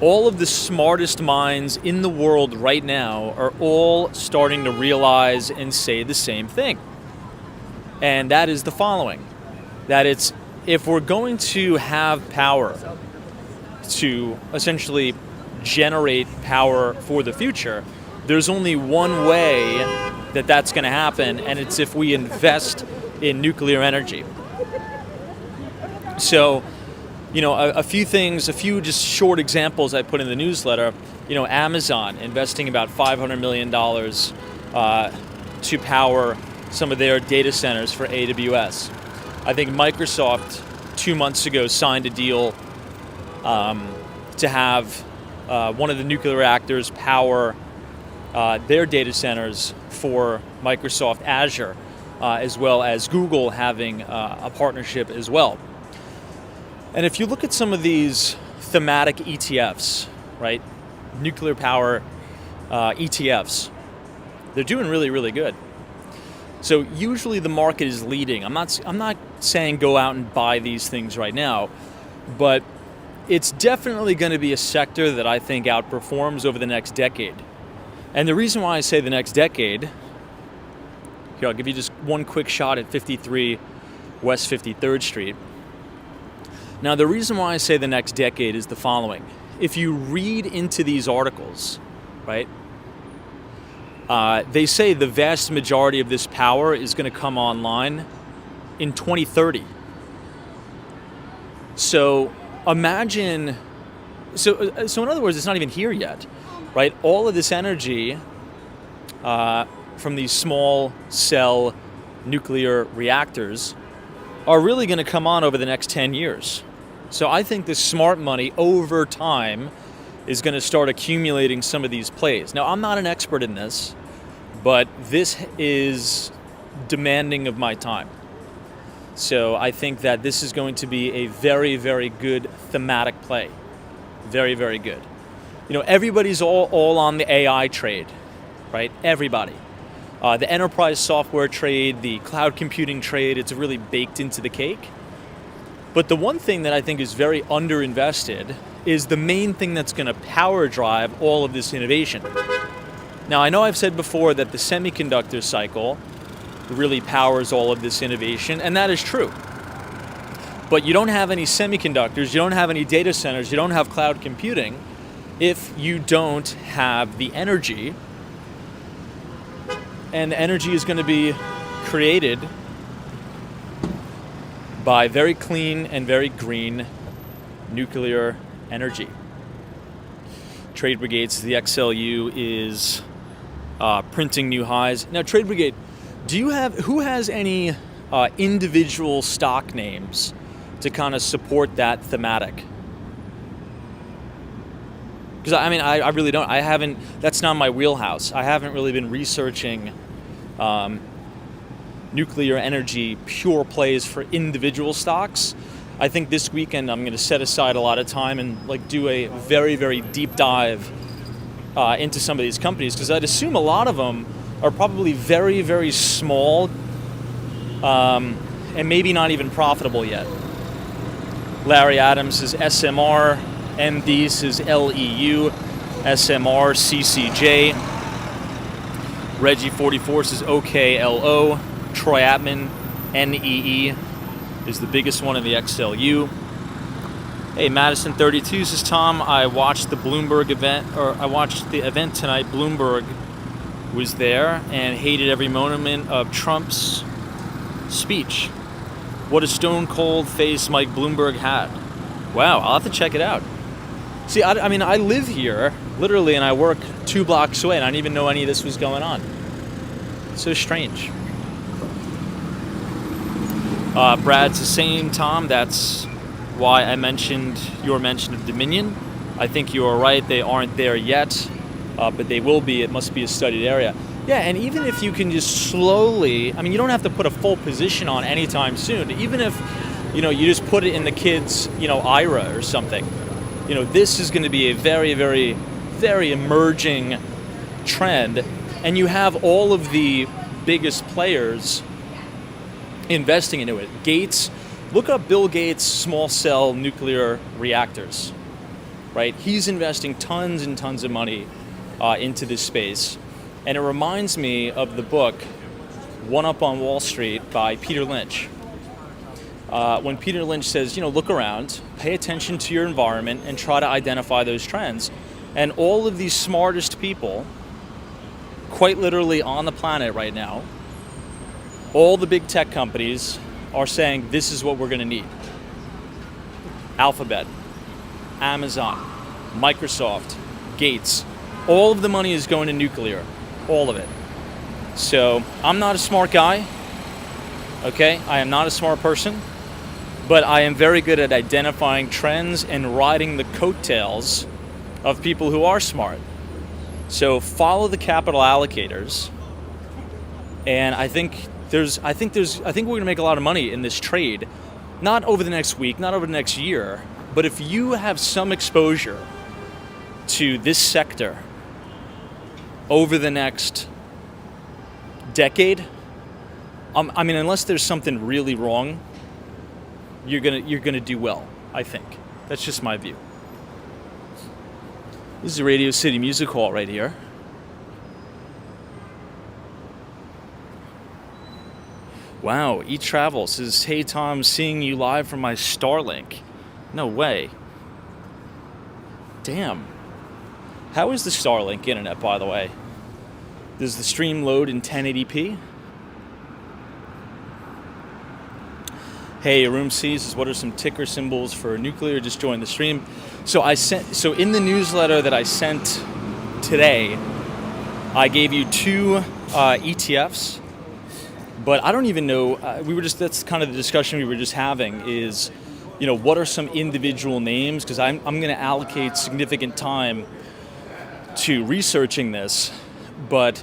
All of the smartest minds in the world right now are all starting to realize and say the same thing. And that is the following, that it's, if we're going to have power to essentially generate power for the future, there's only one way that that's going to happen, and it's if we invest in nuclear energy. So, a few just short examples I put in the newsletter. Amazon investing about $500 million to power some of their data centers for AWS. I think Microsoft 2 months ago signed a deal to have one of the nuclear reactors power their data centers for Microsoft Azure, as well as Google having a partnership as well. And if you look at some of these thematic ETFs, right, nuclear power ETFs, they're doing really good. So usually the market is leading. I'm not saying go out and buy these things right now, but it's definitely going to be a sector that I think outperforms over the next decade. And the reason why I say the next decade, here, I'll give you just one quick shot at 53 West 53rd Street. Now, the reason why I say the next decade is the following. If you read into these articles, right, they say the vast majority of this power is going to come online in 2030. So imagine, so in other words, it's not even here yet, right? All of this energy from these small cell nuclear reactors are really going to come on over the next 10 years. So I think the smart money over time is going to start accumulating some of these plays. Now, I'm not an expert in this, but this is demanding of my time. So I think that this is going to be a very, very good thematic play. Very, very good. You know, everybody's all on the AI trade, right? Everybody. The enterprise software trade, the cloud computing trade, it's really baked into the cake. But the one thing that I think is very underinvested is the main thing that's going to power drive all of this innovation. Now, I know I've said before that the semiconductor cycle really powers all of this innovation, and that is true. But you don't have any semiconductors, you don't have any data centers, you don't have cloud computing if you don't have the energy. And energy is going to be created by very clean and very green nuclear energy. Trade Brigade, the XLU is printing new highs. Now, Trade Brigade, who has any individual stock names to kind of support that thematic? Because I really don't. I haven't. That's not my wheelhouse. I haven't really been researching nuclear energy pure plays for individual stocks. I think this weekend I'm going to set aside a lot of time and do a very, very deep dive into some of these companies, because I'd assume a lot of them are probably very, very small and maybe not even profitable yet. Larry Adams is SMR, MD says LEU, SMR, CCJ. Reggie 44 says OKLO. Troy Atman, NEE, is the biggest one in the XLU. Hey, Madison 32 says, Tom, I watched the event tonight. Bloomberg was there and hated every moment of Trump's speech. What a stone cold face Mike Bloomberg had. Wow, I'll have to check it out. See, I live here, literally, and I work 2 blocks away, and I didn't even know any of this was going on. It's so strange. Brad's the same, Tom. That's why I mentioned your mention of Dominion. I think you are right. They aren't there yet, but they will be. It must be a studied area. Yeah, and even if you can just slowly, you don't have to put a full position on anytime soon. Even if, you just put it in the kids, IRA or something. This is going to be a very, very, very emerging trend. And you have all of the biggest players investing into it. Gates, look up Bill Gates' small cell nuclear reactors, right? He's investing tons and tons of money into this space. And it reminds me of the book, One Up on Wall Street by Peter Lynch. When Peter Lynch says, look around, pay attention to your environment and try to identify those trends. And all of these smartest people, quite literally on the planet right now, all the big tech companies are saying this is what we're going to need. Alphabet, Amazon, Microsoft, Gates, all of the money is going to nuclear, all of it. So I'm not a smart guy, okay? I am not a smart person, but I am very good at identifying trends and riding the coattails of people who are smart. So follow the capital allocators, and I think we're going to make a lot of money in this trade, not over the next week, not over the next year, but if you have some exposure to this sector over the next decade, I mean, unless there's something really wrong, you're gonna do well. I think that's just my view. This is the Radio City Music Hall right here. Wow, eTravel says, "Hey Tom, seeing you live from my Starlink." No way. Damn. How is the Starlink internet, by the way? Does the stream load in 1080p? Hey, Room C says, "What are some ticker symbols for nuclear?" Just joined the stream. So in the newsletter that I sent today, I gave you two ETFs, but I don't even know. That's kind of the discussion we were just having. Is, what are some individual names? Because I'm going to allocate significant time to researching this, but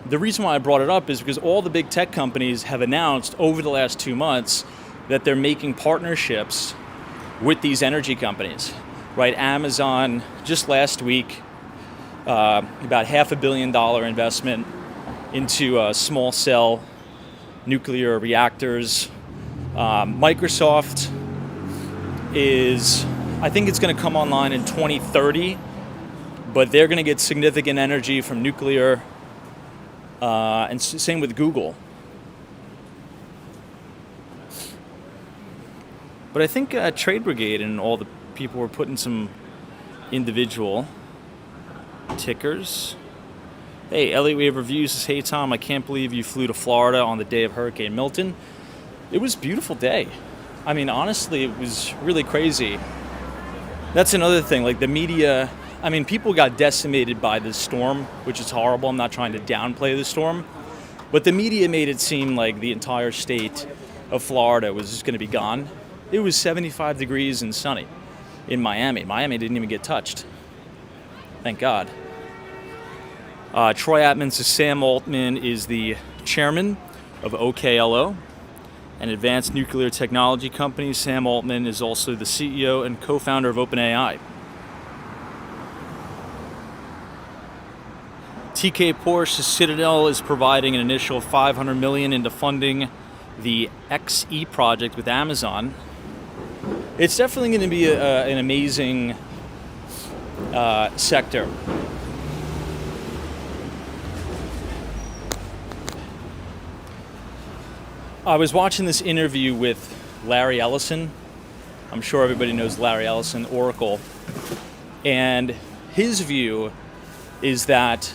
the reason why I brought it up is because all the big tech companies have announced over the last 2 months that they're making partnerships with these energy companies, right? Amazon, just last week, about $500 million investment into small cell nuclear reactors. Microsoft I think it's going to come online in 2030, but they're going to get significant energy from nuclear, and same with Google. But I think Trade Brigade and all the people were putting some individual tickers. Hey, Elliot Wave Reviews says, "Hey Tom, I can't believe you flew to Florida on the day of Hurricane Milton." It was a beautiful day. I mean, honestly, it was really crazy. That's another thing, like the media, I mean, people got decimated by this storm, which is horrible. I'm not trying to downplay the storm, but the media made it seem like the entire state of Florida was just going to be gone. It was 75 degrees and sunny in Miami. Miami didn't even get touched. Thank God. Troy Atman says, "Sam Altman is the chairman of OKLO, an advanced nuclear technology company. Sam Altman is also the CEO and co-founder of OpenAI." TK Porsche Citadel is providing an initial $500 million into funding the XE project with Amazon. It's definitely going to be an amazing sector. I was watching this interview with Larry Ellison. I'm sure everybody knows Larry Ellison, Oracle. And his view is that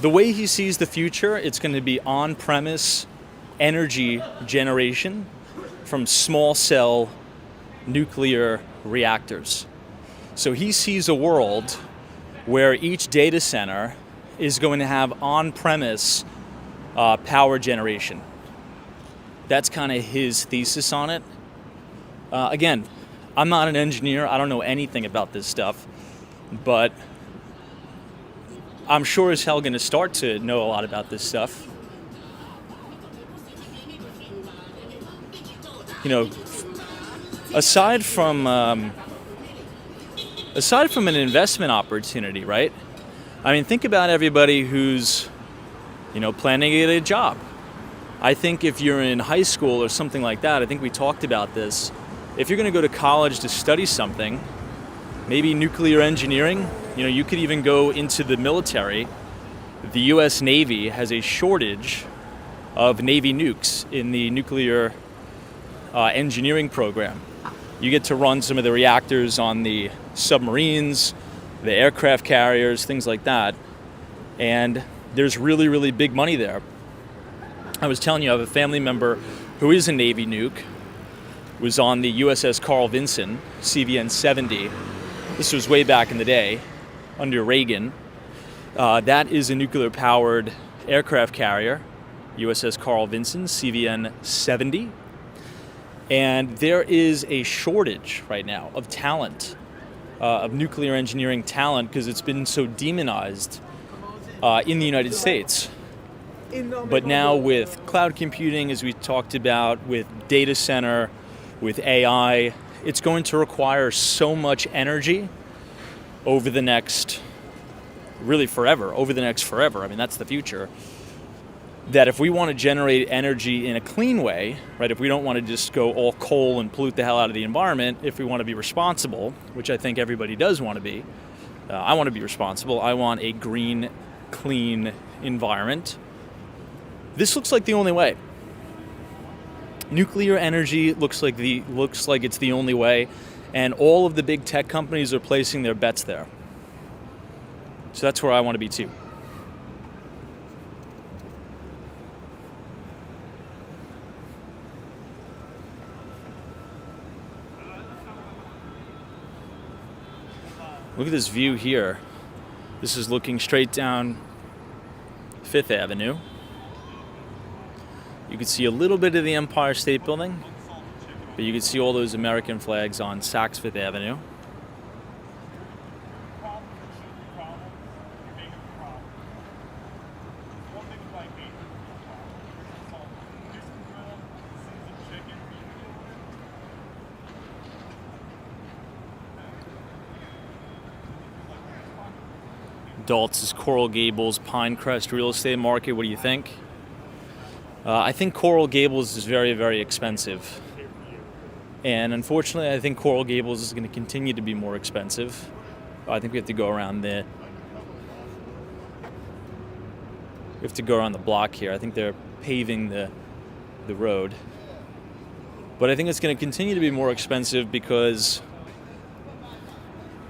the way he sees the future, it's going to be on-premise energy generation from small cell nuclear reactors. So he sees a world where each data center is going to have on-premise power generation. That's kind of his thesis on it. Again, I'm not an engineer. I don't know anything about this stuff, but I'm sure as hell going to start to know a lot about this stuff. Aside from an investment opportunity, right? I mean, think about everybody who's, planning to get a job. I think if you're in high school or something like that, I think we talked about this. If you're going to go to college to study something, maybe nuclear engineering, you could even go into the military. The U.S. Navy has a shortage of Navy nukes in the nuclear engineering program. You get to run some of the reactors on the submarines, the aircraft carriers, things like that. And there's really, really big money there. I was telling you, I have a family member who is a Navy nuke, was on the USS Carl Vinson, CVN-70. This was way back in the day, under Reagan. That is a nuclear-powered aircraft carrier, USS Carl Vinson, CVN-70. And there is a shortage right now of talent, of nuclear engineering talent, because it's been so demonized in the United States. But now with cloud computing, as we talked about, with data center, with AI, it's going to require so much energy over the next, really forever, I mean, that's the future. that if we want to generate energy in a clean way, right, if we don't want to just go all coal and pollute the hell out of the environment, if we want to be responsible, which I think everybody does want to be, I want to be responsible. I want a green, clean environment. This looks like the only way. Nuclear energy looks like it's the only way, and all of the big tech companies are placing their bets there. So that's where I want to be too. Look at this view here. This is looking straight down Fifth Avenue. You can see a little bit of the Empire State Building, but you can see all those American flags on Saks Fifth Avenue. Dalt's Coral Gables Pinecrest real estate market. What do you think? I think Coral Gables is very, very expensive. And unfortunately, I think Coral Gables is going to continue to be more expensive. I think we have to go around the block here. I think they're paving the road. But I think it's going to continue to be more expensive because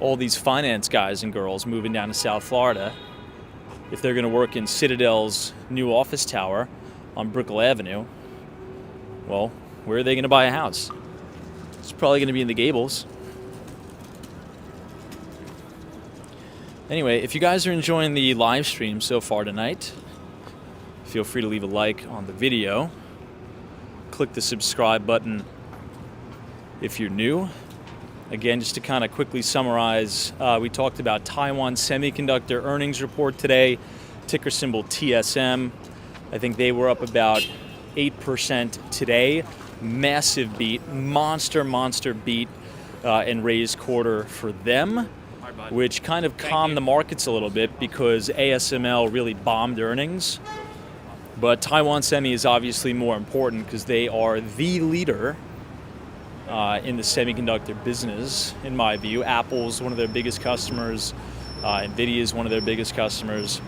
all these finance guys and girls moving down to South Florida, if they're going to work in Citadel's new office tower on Brickell Avenue, well, where are they going to buy a house? It's probably going to be in the Gables. Anyway, if you guys are enjoying the live stream so far tonight, feel free to leave a like on the video. Click the subscribe button if you're new. Again, just to kind of quickly summarize, we talked about Taiwan Semiconductor earnings report today, ticker symbol TSM. I think they were up about 8% today. Massive beat, monster beat and raised quarter for them, which kind of calmed the markets a little bit because ASML really bombed earnings. But Taiwan Semi is obviously more important because they are the leader in the semiconductor business, in my view. Apple's one of their biggest customers. NVIDIA is one of their biggest customers.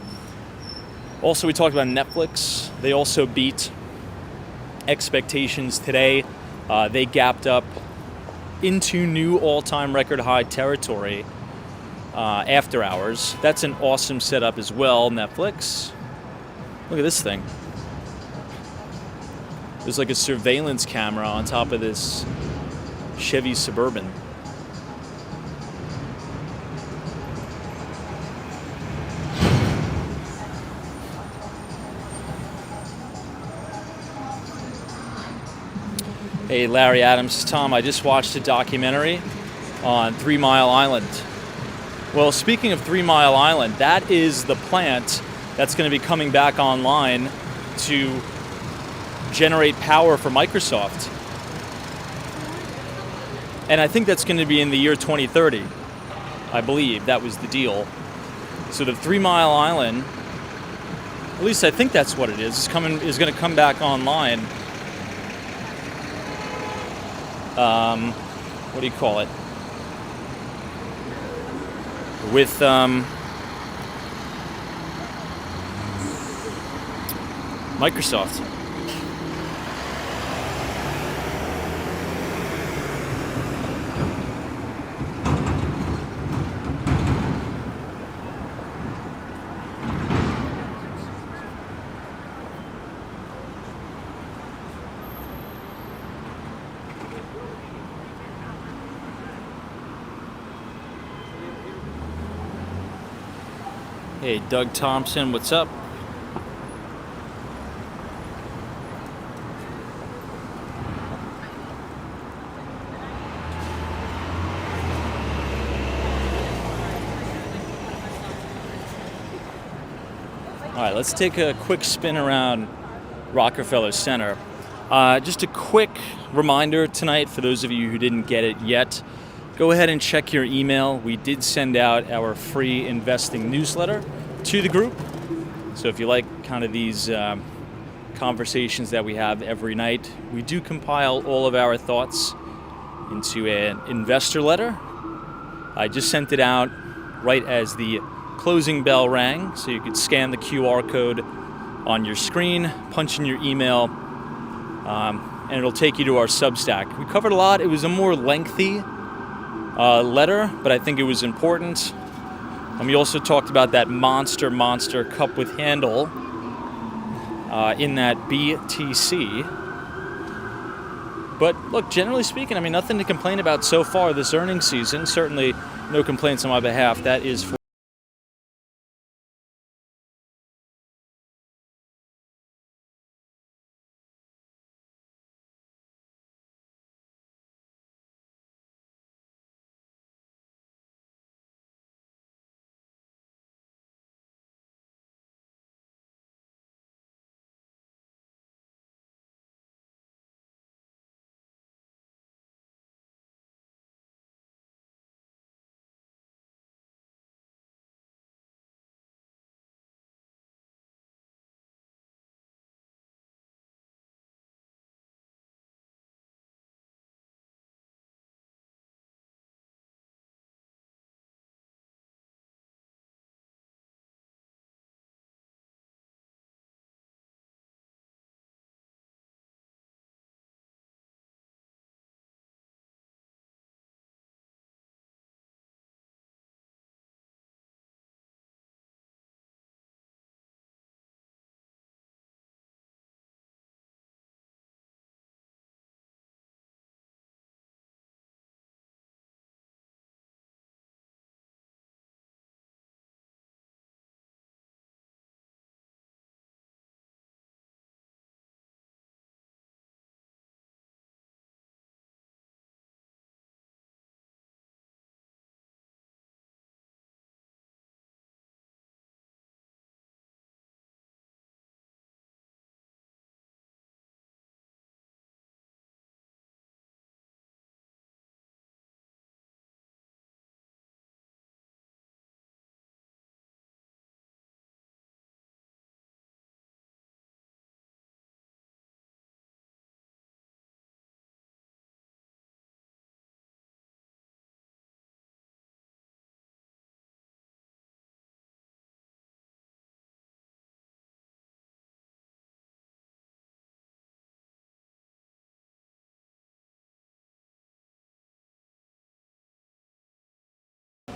Also, we talked about Netflix. They also beat expectations today. They gapped up into new all-time record high territory after hours. That's an awesome setup as well, Netflix. Look at this thing. There's like a surveillance camera on top of this Chevy Suburban. Hey, Larry Adams, Tom, I just watched a documentary on 3 Mile Island. Well, speaking of 3 Mile Island, that is the plant that's going to be coming back online to generate power for Microsoft. And I think that's going to be in the year 2030. I believe that was the deal. So the 3 Mile Island, at least I think that's what it is going to come back online. What do you call it? With Microsoft. Hey, Doug Thompson, what's up? All right, let's take a quick spin around Rockefeller Center. Just a quick reminder tonight for those of you who didn't get it yet. Go ahead and check your email. We did send out our free investing newsletter to the group. So if you like kind of these conversations that we have every night. We do compile all of our thoughts into an investor letter. I just sent it out right as the closing bell rang, so you could scan the QR code on your screen, punch in your email, and it'll take you to our Substack. We covered a lot. It was a more lengthy letter, but I think it was important. And we also talked about that monster cup with handle in that BTC. But look, generally speaking, I mean, nothing to complain about so far this earnings season. Certainly no complaints on my behalf. That is for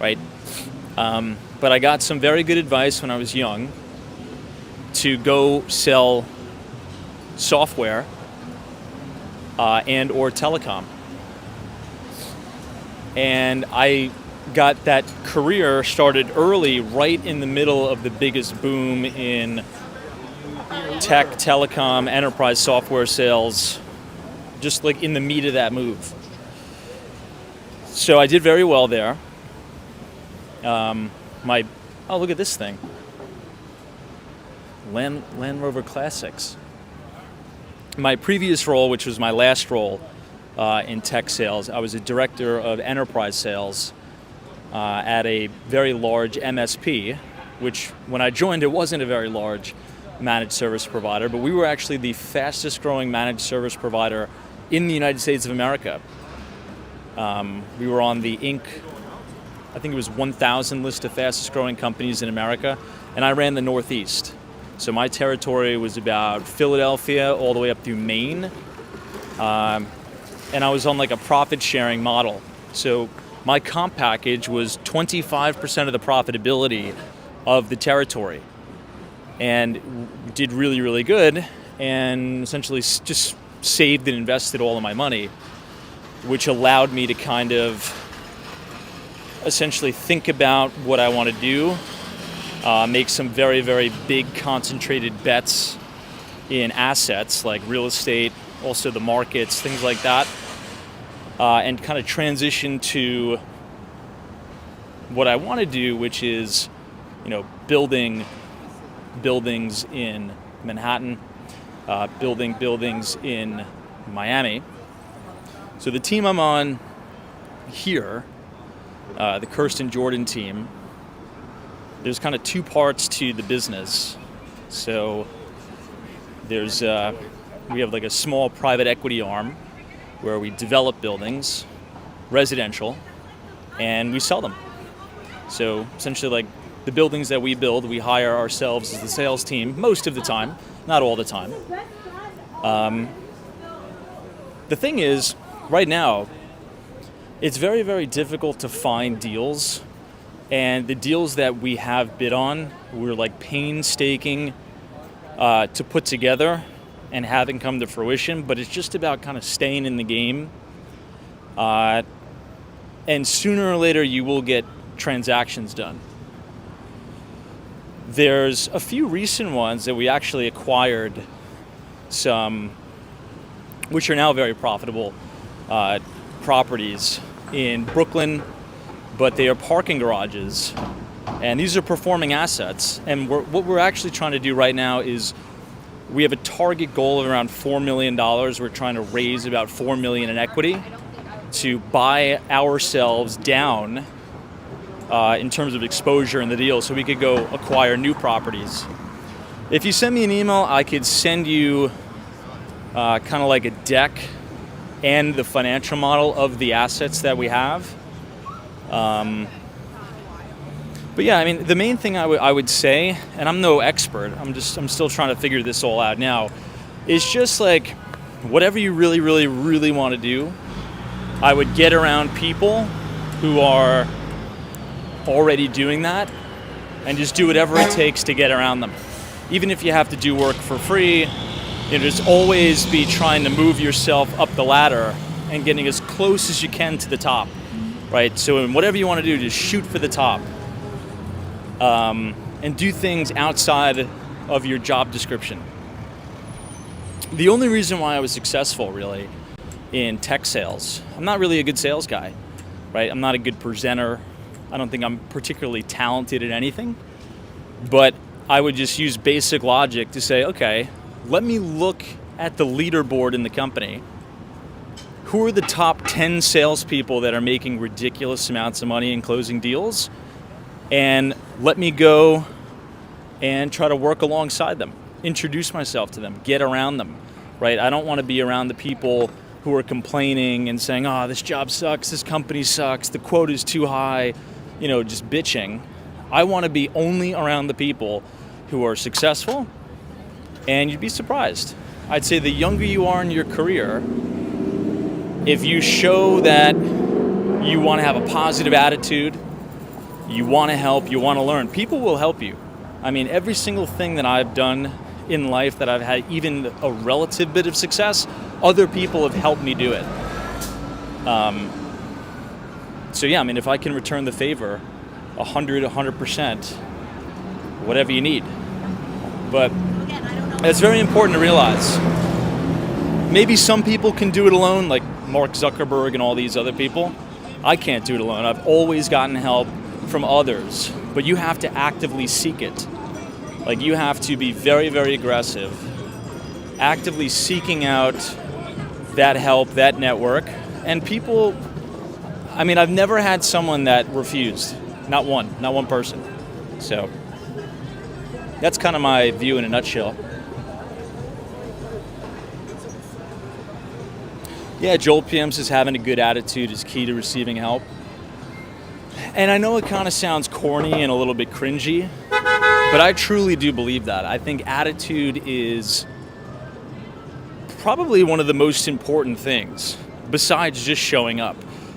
right? But I got some very good advice when I was young to go sell software and or telecom. And I got that career started early, right in the middle of the biggest boom in tech, telecom, enterprise software sales, just like in the meat of that move. So I did very well there. Oh, look at this thing. Land Rover Classics. My previous role, which was my last role in tech sales, I was a director of enterprise sales at a very large MSP, which when I joined, it wasn't a very large managed service provider, but we were actually the fastest growing managed service provider in the United States of America. We were on the Inc., I think it was 1,000 list of fastest growing companies in America, and I ran the Northeast. So my territory was about Philadelphia all the way up through Maine, and I was on like a profit sharing model. So my comp package was 25% of the profitability of the territory, and did really, really good, and essentially just saved and invested all of my money, which allowed me to kind of essentially think about what I want to do, make some very, very big concentrated bets in assets like real estate, also the markets, things like that, and kind of transition to what I want to do, which is, building buildings in Manhattan, building buildings in Miami. So the team I'm on here, the Kirsten Jordan team, there's kind of two parts to the business. So We have like a small private equity arm where we develop buildings, residential, and we sell them. So essentially, like the buildings that we build, we hire ourselves as the sales team most of the time, not all the time. The thing is, right now, it's very, very difficult to find deals. And the deals that we have bid on, we're like painstaking to put together and having come to fruition. But it's just about kind of staying in the game. And sooner or later, you will get transactions done. There's a few recent ones that we actually acquired some, which are now very profitable properties in Brooklyn, but they are parking garages, and these are performing assets. And what we're actually trying to do right now is we have a target goal of around $4 million. We're trying to raise about $4 million in equity to buy ourselves down in terms of exposure in the deal, so we could go acquire new properties. If you send me an email, I could send you kind of like a deck and the financial model of the assets that we have. But yeah, I mean, the main thing I would say, and I'm no expert, I'm still trying to figure this all out now, is just like whatever you really, really, really want to do, I would get around people who are already doing that and just do whatever it takes to get around them. Even if you have to do work for free, just always be trying to move yourself up the ladder and getting as close as you can to the top, right? So in whatever you want to do, just shoot for the top. And do things outside of your job description. The only reason why I was successful, really, in tech sales, I'm not really a good sales guy, right? I'm not a good presenter. I don't think I'm particularly talented at anything. But I would just use basic logic to say, okay, let me look at the leaderboard in the company. Who are the top 10 salespeople that are making ridiculous amounts of money and closing deals? And let me go and try to work alongside them, introduce myself to them, get around them, right? I don't want to be around the people who are complaining and saying, oh, this job sucks, this company sucks, the quote is too high, just bitching. I want to be only around the people who are successful, and you'd be surprised. I'd say the younger you are in your career, if you show that you want to have a positive attitude, you want to help, you want to learn, people will help you. I mean, every single thing that I've done in life that I've had even a relative bit of success, other people have helped me do it. So yeah, I mean, if I can return the favor, 100%, whatever you need. But it's very important to realize, maybe some people can do it alone, like Mark Zuckerberg and all these other people. I can't do it alone. I've always gotten help from others, but you have to actively seek it. Like, you have to be very, very aggressive, actively seeking out that help, that network. And people, I mean, I've never had someone that refused. Not one person. So that's kind of my view in a nutshell. Yeah, Joel PM says having a good attitude is key to receiving help. And I know it kind of sounds corny and a little bit cringy, but I truly do believe that. I think attitude is probably one of the most important things, besides just showing up,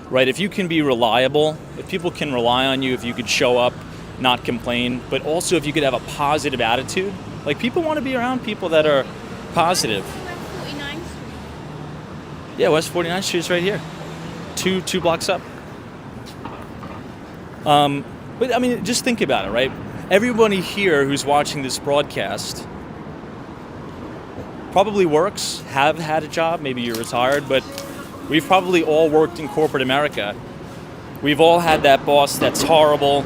right? If you can be reliable, if people can rely on you, if you could show up, not complain, but also if you could have a positive attitude, like, people want to be around people that are positive. West 49th Street. Yeah, West 49th Street is right here, two blocks up. But I mean, just think about it, right? Everybody here who's watching this broadcast probably works, have had a job, maybe you're retired, but we've probably all worked in corporate America. We've all had that boss that's horrible,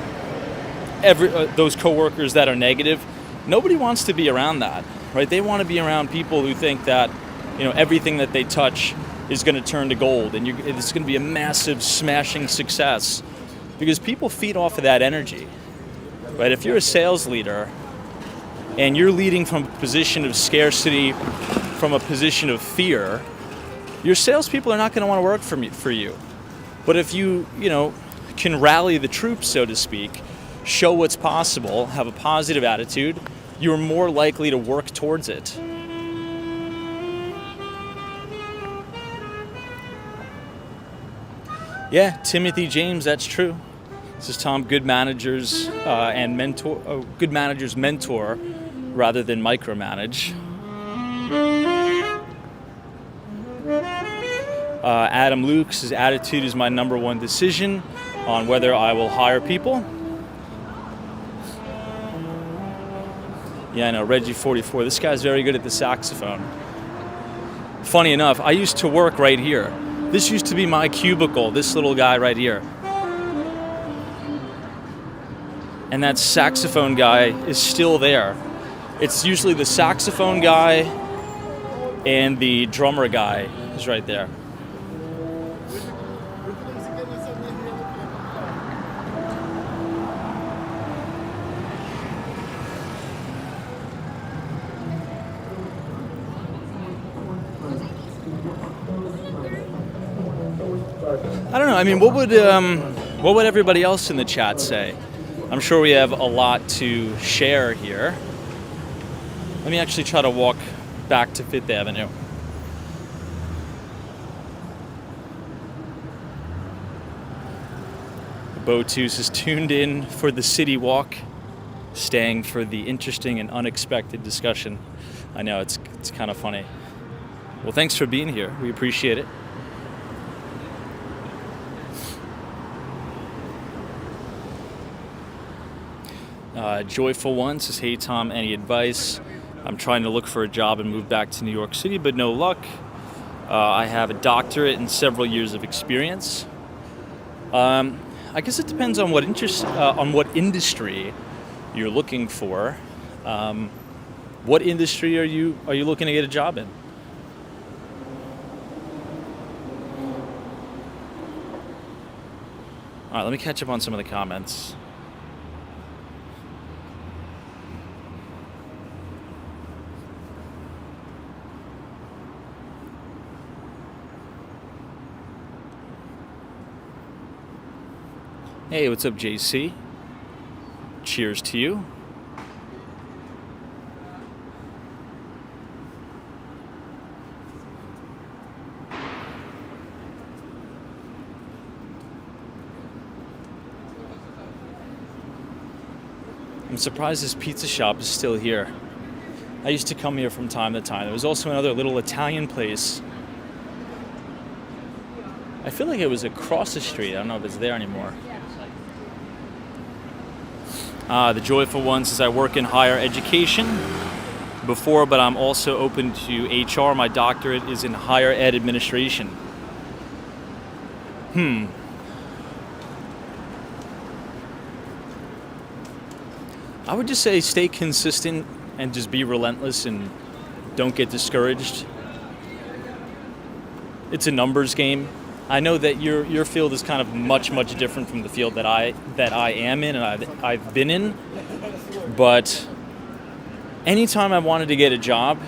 those coworkers that are negative. Nobody wants to be around that, right? They want to be around people who think that, everything that they touch is going to turn to gold, and it's going to be a massive, smashing success, because people feed off of that energy, right? If you're a sales leader, and you're leading from a position of scarcity, from a position of fear, your salespeople are not going to want to work for you. But if you can rally the troops, so to speak, show what's possible, have a positive attitude, you're more likely to work towards it. Yeah, Timothy James, that's true. This is Tom, good managers good managers mentor rather than micromanage. Adam Luke's attitude is my number one decision on whether I will hire people. Yeah, I know, Reggie44. This guy's very good at the saxophone. Funny enough, I used to work right here. This used to be my cubicle, this little guy right here. And that saxophone guy is still there. It's usually the saxophone guy and the drummer guy is right there. I don't know. I mean, what would everybody else in the chat say? I'm sure we have a lot to share here. Let me actually try to walk back to Fifth Avenue. Botus is tuned in for the city walk, staying for the interesting and unexpected discussion. I know, it's kind of funny. Well, thanks for being here. We appreciate it. Joyful One says, hey Tom, any advice? I'm trying to look for a job and move back to New York City, but no luck. I have a doctorate and several years of experience. I guess it depends on what industry you're looking for. What industry are you looking to get a job in? All right, let me catch up on some of the comments. Hey, what's up, JC? Cheers to you. I'm surprised this pizza shop is still here. I used to come here from time to time. There was also another little Italian place. I feel like it was across the street. I don't know if it's there anymore. The Joyful One says, I work in higher education before, but I'm also open to HR. My doctorate is in higher ed administration. I would just say stay consistent and just be relentless and don't get discouraged. It's a numbers game. I know that your field is kind of much different from the field that I am in and I've been in. But anytime I wanted to get a job,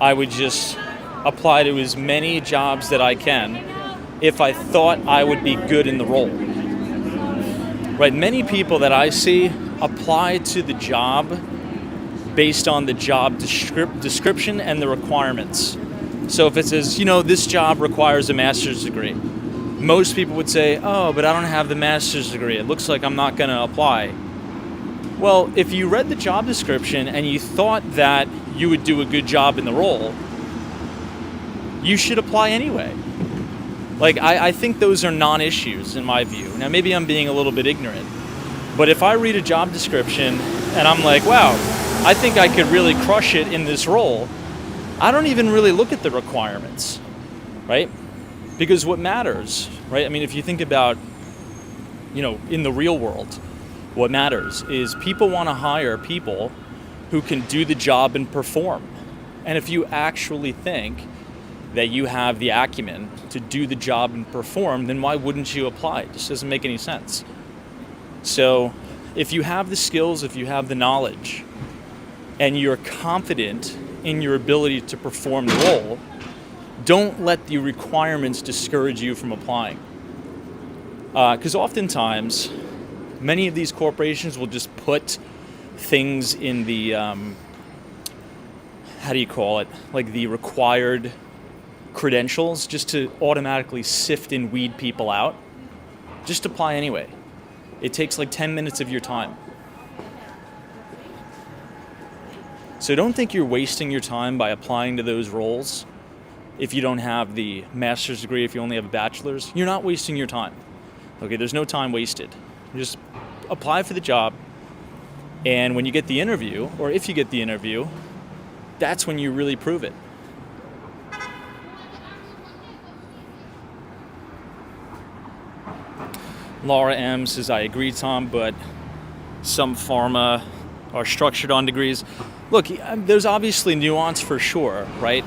I would just apply to as many jobs that I can if I thought I would be good in the role. Right? Many people that I see apply to the job based on the job description and the requirements. So if it says, this job requires a master's degree, most people would say, oh, but I don't have the master's degree. It looks like I'm not going to apply. Well, if you read the job description and you thought that you would do a good job in the role, you should apply anyway. Like, I think those are non-issues in my view. Now, maybe I'm being a little bit ignorant, but if I read a job description and I'm like, wow, I think I could really crush it in this role, I don't even really look at the requirements, right? Because what matters, right? I mean, if you think about, in the real world, what matters is people want to hire people who can do the job and perform. And if you actually think that you have the acumen to do the job and perform, then why wouldn't you apply? It just doesn't make any sense. So if you have the skills, if you have the knowledge, and you're confident in your ability to perform the role, don't let the requirements discourage you from applying. Because oftentimes, many of these corporations will just put things in the, like the required credentials just to automatically sift and weed people out. Just apply anyway. It takes like 10 minutes of your time. So don't think you're wasting your time by applying to those roles if you don't have the master's degree, if you only have a bachelor's. You're not wasting your time. Okay, there's no time wasted. Just apply for the job, and when you get the interview, or if you get the interview, that's when you really prove it. Laura M says, I agree, Tom, but some pharma are structured on degrees. Look, there's obviously nuance for sure, right?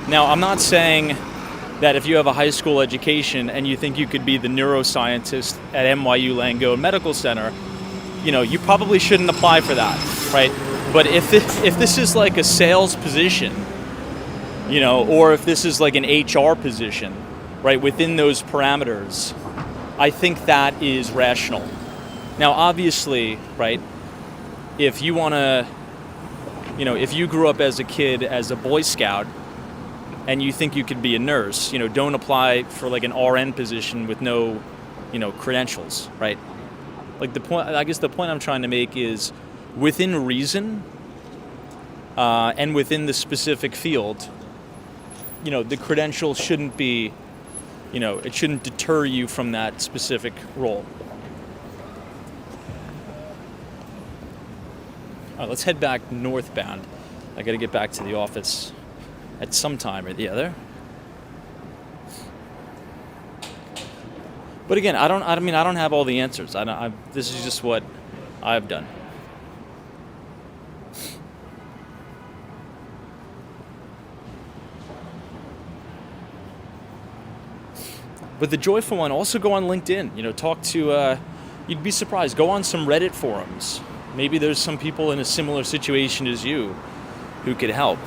Now, I'm not saying that if you have a high school education and you think you could be the neuroscientist at NYU Langone Medical Center, you probably shouldn't apply for that, right? But if this is like a sales position, or if this is like an HR position, right, within those parameters, I think that is rational. Now, obviously, right, if you want to, if you grew up as a kid as a Boy Scout and you think you could be a nurse, don't apply for like an RN position with no, credentials, right? Like the point I'm trying to make is within reason and within the specific field, the credentials shouldn't be, it shouldn't deter you from that specific role. All right, let's head back northbound. I got to get back to the office at some time or the other. But again, I don't have all the answers. This is just what I've done. But the joyful one, also go on LinkedIn. Talk to. You'd be surprised. Go on some Reddit forums. Maybe there's some people in a similar situation as you who could help.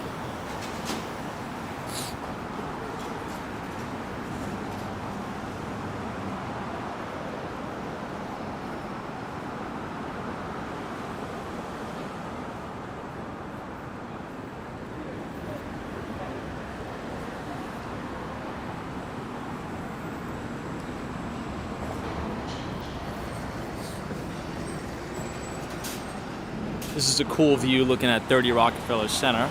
This is a cool view looking at 30 Rockefeller Center.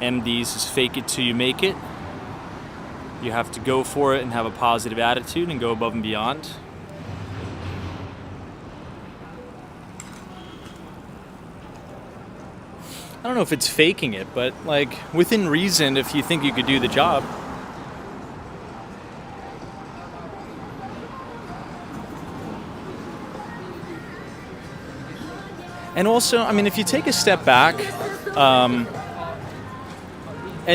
MD's is fake it till you make it. You have to go for it and have a positive attitude and go above and beyond. I don't know if it's faking it, but like within reason, if you think you could do the job. And also, if you take a step back, and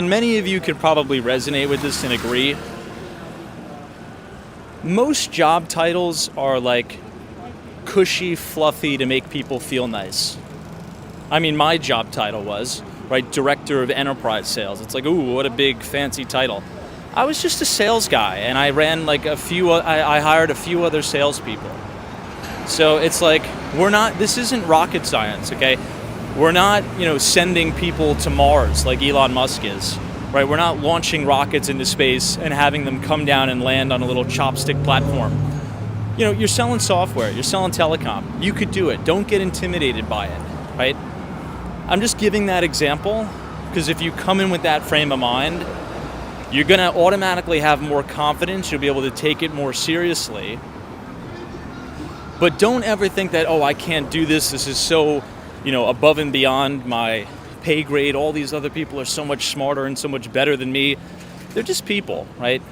many of you could probably resonate with this and agree, most job titles are like cushy, fluffy to make people feel nice. My job title was, right, Director of Enterprise Sales. It's like, ooh, what a big fancy title. I was just a sales guy, and I ran like I hired a few other salespeople. So it's like, this isn't rocket science, okay? We're not, sending people to Mars like Elon Musk is, right? We're not launching rockets into space and having them come down and land on a little chopstick platform. You're selling software, you're selling telecom. You could do it. Don't get intimidated by it, right? I'm just giving that example because if you come in with that frame of mind, you're going to automatically have more confidence. You'll be able to take it more seriously. But don't ever think that, I can't do this. This is so, above and beyond my pay grade. All these other people are so much smarter and so much better than me. They're just people, right?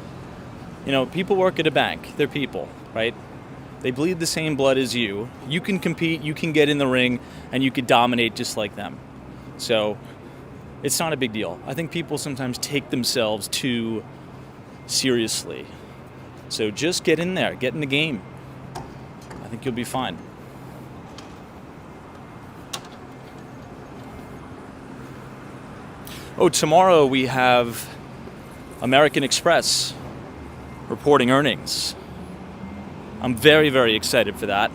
People work at a bank. They're people, right? They bleed the same blood as you. You can compete, you can get in the ring, and you can dominate just like them. So it's not a big deal. I think people sometimes take themselves too seriously. So just get in there, get in the game. I think you'll be fine. Oh, tomorrow we have American Express reporting earnings. I'm very, very excited for that.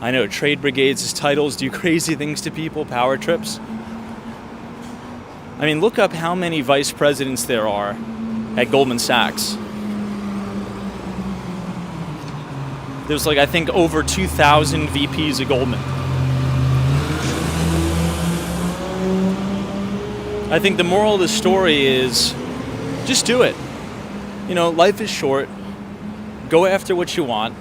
I know trade brigades' titles do crazy things to people, power trips. I mean, look up how many vice presidents there are at Goldman Sachs. There's like, I think, over 2,000 VPs at Goldman. I think the moral of the story is just do it. You know, life is short. Go after what you want.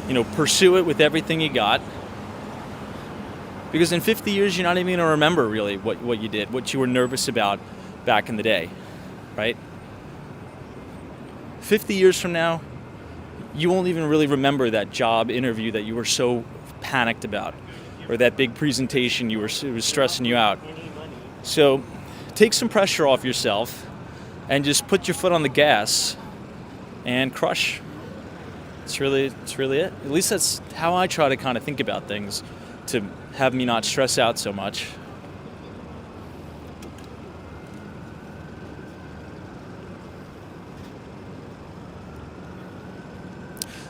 You know, pursue it with everything you got. Because in 50 years, you're not even going to remember really what you did, what you were nervous about back in the day, right? 50 years from now, you won't even really remember that job interview that you were so panicked about, or that big presentation it was stressing you out. So take some pressure off yourself and just put your foot on the gas and crush. It's really it. At least that's how I try to kind of think about things, to have me not stress out so much.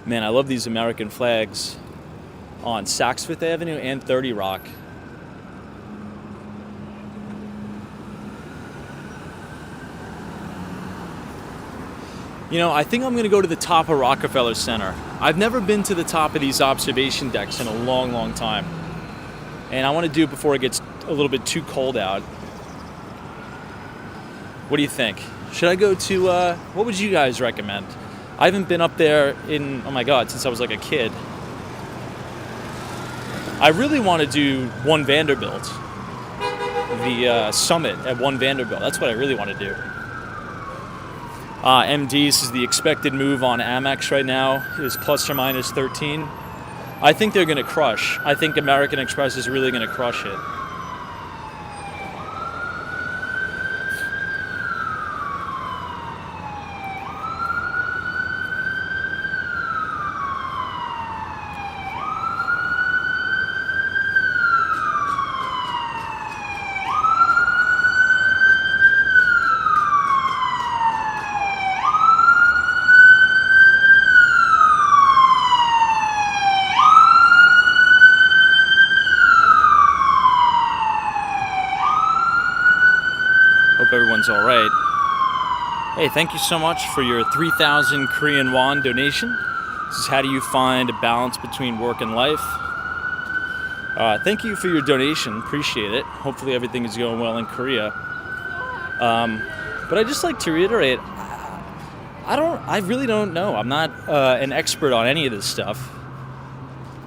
Man, I love these American flags on Saks Fifth Avenue and 30 Rock. You know, I think I'm going to go to the top of Rockefeller Center. I've never been to the top of these observation decks in a long, long time. And I want to do it before it gets a little bit too cold out. What do you think? Should I go to, what would you guys recommend? I haven't been up there in, oh my God, since I was like a kid. I really want to do One Vanderbilt. The summit at One Vanderbilt. That's what I really want to do. MD's is the expected move on Amex right now, is plus or minus 13. I think they're going to crush. I think American Express is really going to crush it. Hope everyone's all right. Hey, thank you so much for your 3,000 Korean won donation. This is how do you find a balance between work and life. Thank you for your donation. Appreciate it. Hopefully everything is going well in Korea. But I just like to reiterate, I really don't know. I'm not an expert on any of this stuff.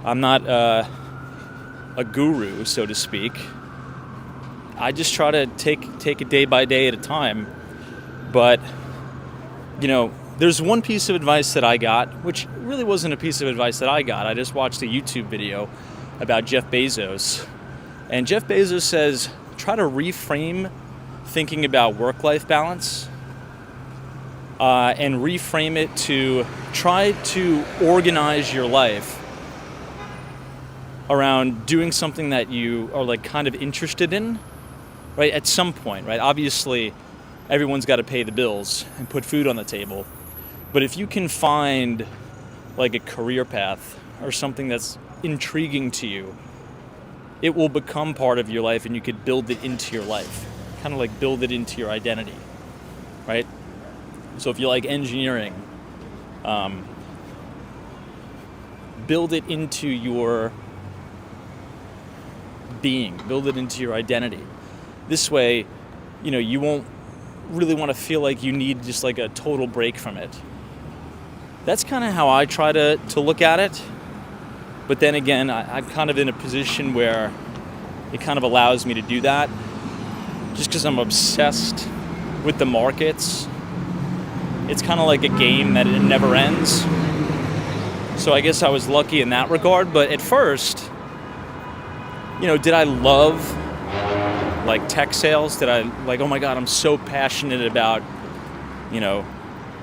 I'm not a guru, so to speak. I just try to take it day by day at a time. But, you know, there's one piece of advice that I got, which really wasn't a piece of advice that I got. I just watched a YouTube video about Jeff Bezos. And Jeff Bezos says, try to reframe thinking about work-life balance and reframe it to try to organize your life around doing something that you are like kind of interested in. Right, at some point, right? Obviously, everyone's got to pay the bills and put food on the table. But if you can find like a career path or something that's intriguing to you, it will become part of your life and you could build it into your life. Kind of like build it into your identity, right? So if you like engineering, build it into your being, build it into your identity. This way, you know, you won't really want to feel like you need just like a total break from it. That's kind of how I try to look at it. But then again, I'm kind of in a position where it kind of allows me to do that. Just because I'm obsessed with the markets. It's kind of like a game that it never ends. So I guess I was lucky in that regard. But at first, you know, did I love like tech sales? Did I like, oh my God, I'm so passionate about, you know,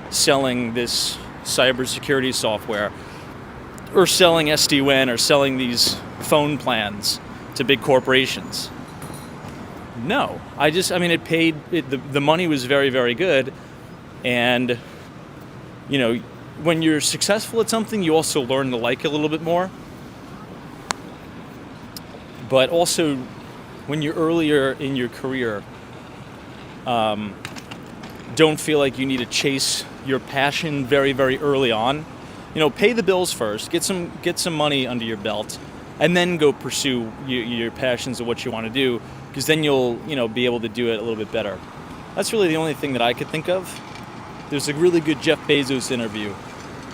selling this cybersecurity software or selling SD-WAN or selling these phone plans to big corporations? No. The money was very, very good. And, when you're successful at something, you also learn to like it a little bit more. But also, when you're earlier in your career, don't feel like you need to chase your passion very, very early on. Pay the bills first, get some money under your belt, and then go pursue your passions of what you want to do, because then you'll be able to do it a little bit better. That's really the only thing that I could think of. There's a really good Jeff Bezos interview.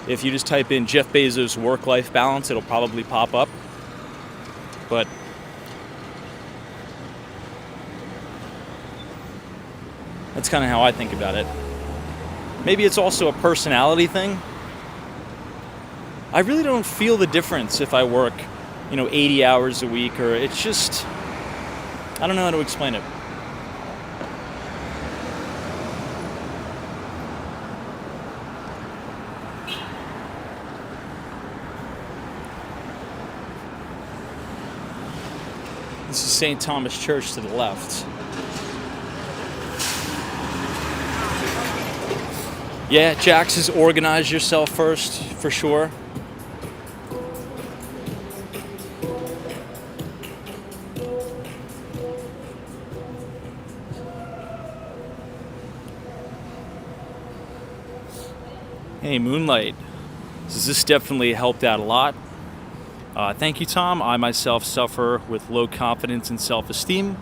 If you just type in Jeff Bezos work-life balance, it'll probably pop up. But that's kind of how I think about it. Maybe it's also a personality thing. I really don't feel the difference if I work, 80 hours a week, or it's just, I don't know how to explain it. This is St. Thomas Church to the left. Yeah, Jax is organize yourself first, for sure. Hey, Moonlight. This definitely helped out a lot. Thank you, Tom. I myself suffer with low confidence and self-esteem,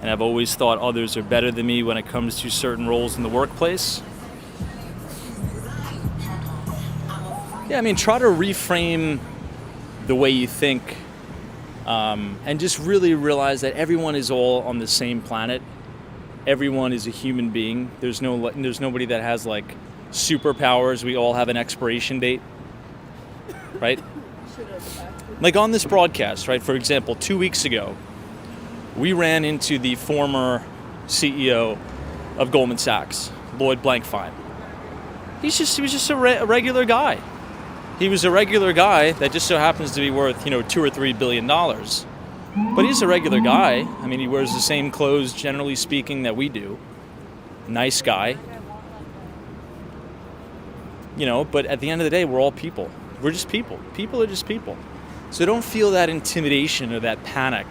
and I've always thought others are better than me when it comes to certain roles in the workplace. Yeah, try to reframe the way you think, and just really realize that everyone is all on the same planet. Everyone is a human being. There's nobody that has superpowers. We all have an expiration date, right? Like on this broadcast, right? For example, 2 weeks ago, we ran into the former CEO of Goldman Sachs, Lloyd Blankfein. He was just a regular guy. He was a regular guy that just so happens to be worth, $2 or $3 billion. But he's a regular guy. He wears the same clothes, generally speaking, that we do. Nice guy. But at the end of the day, we're all people. We're just people. People are just people. So don't feel that intimidation or that panic,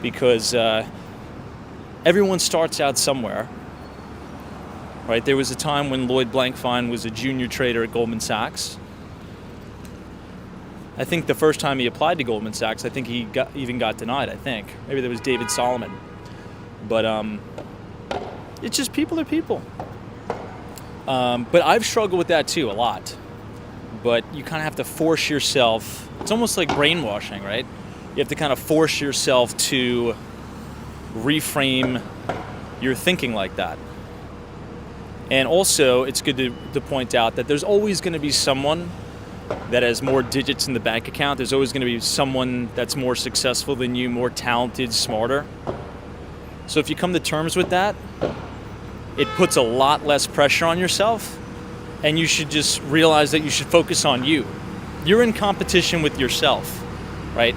because everyone starts out somewhere, right? There was a time when Lloyd Blankfein was a junior trader at Goldman Sachs. I think the first time he applied to Goldman Sachs, I think he got denied, I think. Maybe there was David Solomon. But it's just people are people. But I've struggled with that too, a lot. But you kind of have to force yourself. It's almost like brainwashing, right? You have to kind of force yourself to reframe your thinking like that. And also, it's good to point out that there's always going to be someone that has more digits in the bank account. There's always going to be someone that's more successful than you, more talented, smarter. So if you come to terms with that, it puts a lot less pressure on yourself, and you should just realize that you should focus on you. You're in competition with yourself, right?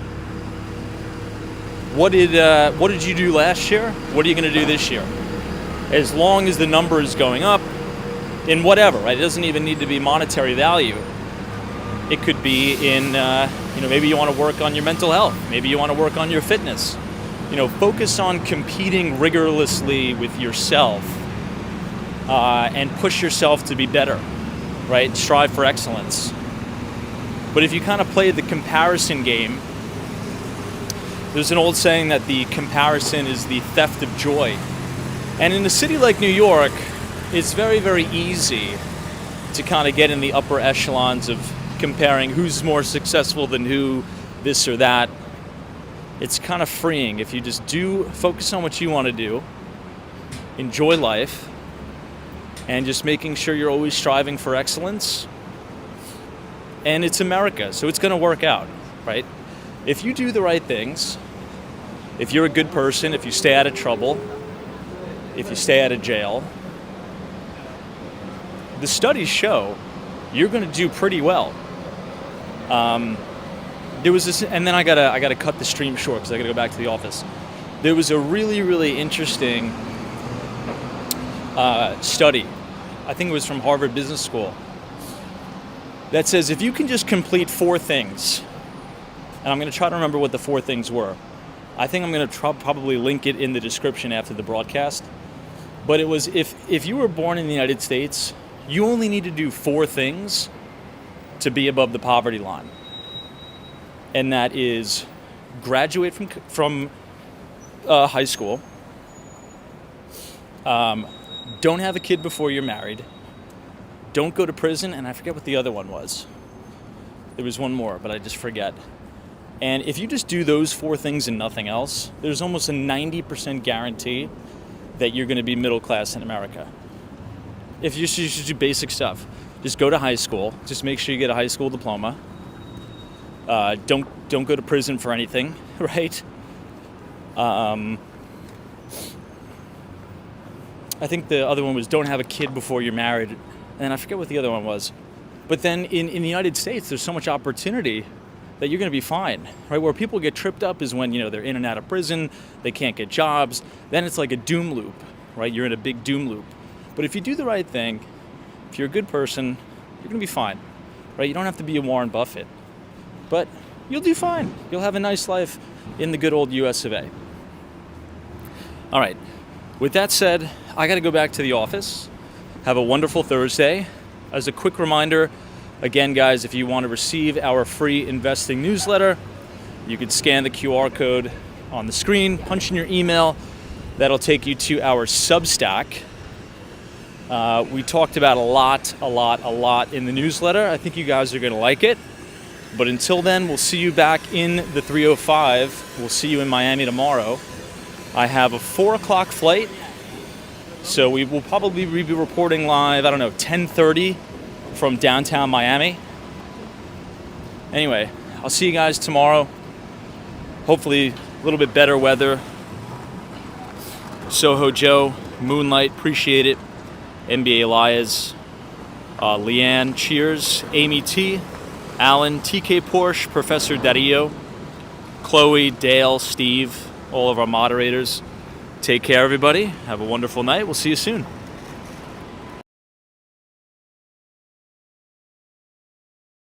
What did you do last year? What are you going to do this year? As long as the number is going up in whatever, right? It doesn't even need to be monetary value. It could be in, maybe you want to work on your mental health. Maybe you want to work on your fitness. Focus on competing rigorously with yourself, and push yourself to be better, right? Strive for excellence. But if you kind of play the comparison game, there's an old saying that the comparison is the theft of joy. And in a city like New York, it's very, very easy to kind of get in the upper echelons of comparing who's more successful than who, this or that. It's kind of freeing if you just focus on what you want to do, enjoy life, and just making sure you're always striving for excellence. And it's America, so it's going to work out, right? If you do the right things, if you're a good person, if you stay out of trouble, if you stay out of jail, the studies show you're going to do pretty well. There was this, and then I gotta cut the stream short because I gotta go back to the office. there was a really, really interesting study. I think it was from Harvard Business School, that says if you can just complete 4 things, and I'm going to try to remember what the 4 things were. I think I'm going to probably link it in the description after the broadcast. But it was if you were born in the United States, you only need to do 4 things to be above the poverty line. And that is graduate from high school, don't have a kid before you're married, don't go to prison, and I forget what the other one was. There was one more, but I just forget. And if you just do those 4 things and nothing else, there's almost a 90% guarantee that you're going to be middle class in America. If you should do basic stuff, just go to high school. Just make sure you get a high school diploma. Don't go to prison for anything, right? I think the other one was don't have a kid before you're married, and I forget what the other one was. But then in the United States, there's so much opportunity that you're going to be fine, right? Where people get tripped up is when, they're in and out of prison, they can't get jobs. Then it's like a doom loop, right? You're in a big doom loop. But if you do the right thing, if you're a good person, you're going to be fine, right? You don't have to be a Warren Buffett, but you'll do fine. You'll have a nice life in the good old US of A. All right. With that said, I got to go back to the office. Have a wonderful Thursday. As a quick reminder, again, guys, if you want to receive our free investing newsletter, you can scan the QR code on the screen, punch in your email. That'll take you to our Substack. We talked about a lot in the newsletter. I think you guys are going to like it. But until then, we'll see you back in the 305. We'll see you in Miami tomorrow. I have a 4 o'clock flight, so we will probably be reporting live, 10:30 from downtown Miami. Anyway, I'll see you guys tomorrow. Hopefully a little bit better weather. Soho Joe, Moonlight, appreciate it. NBA Elias, Leanne, cheers. Amy T, Alan, TK Porsche, Professor Dario, Chloe, Dale, Steve, all of our moderators. Take care, everybody. Have a wonderful night. We'll see you soon.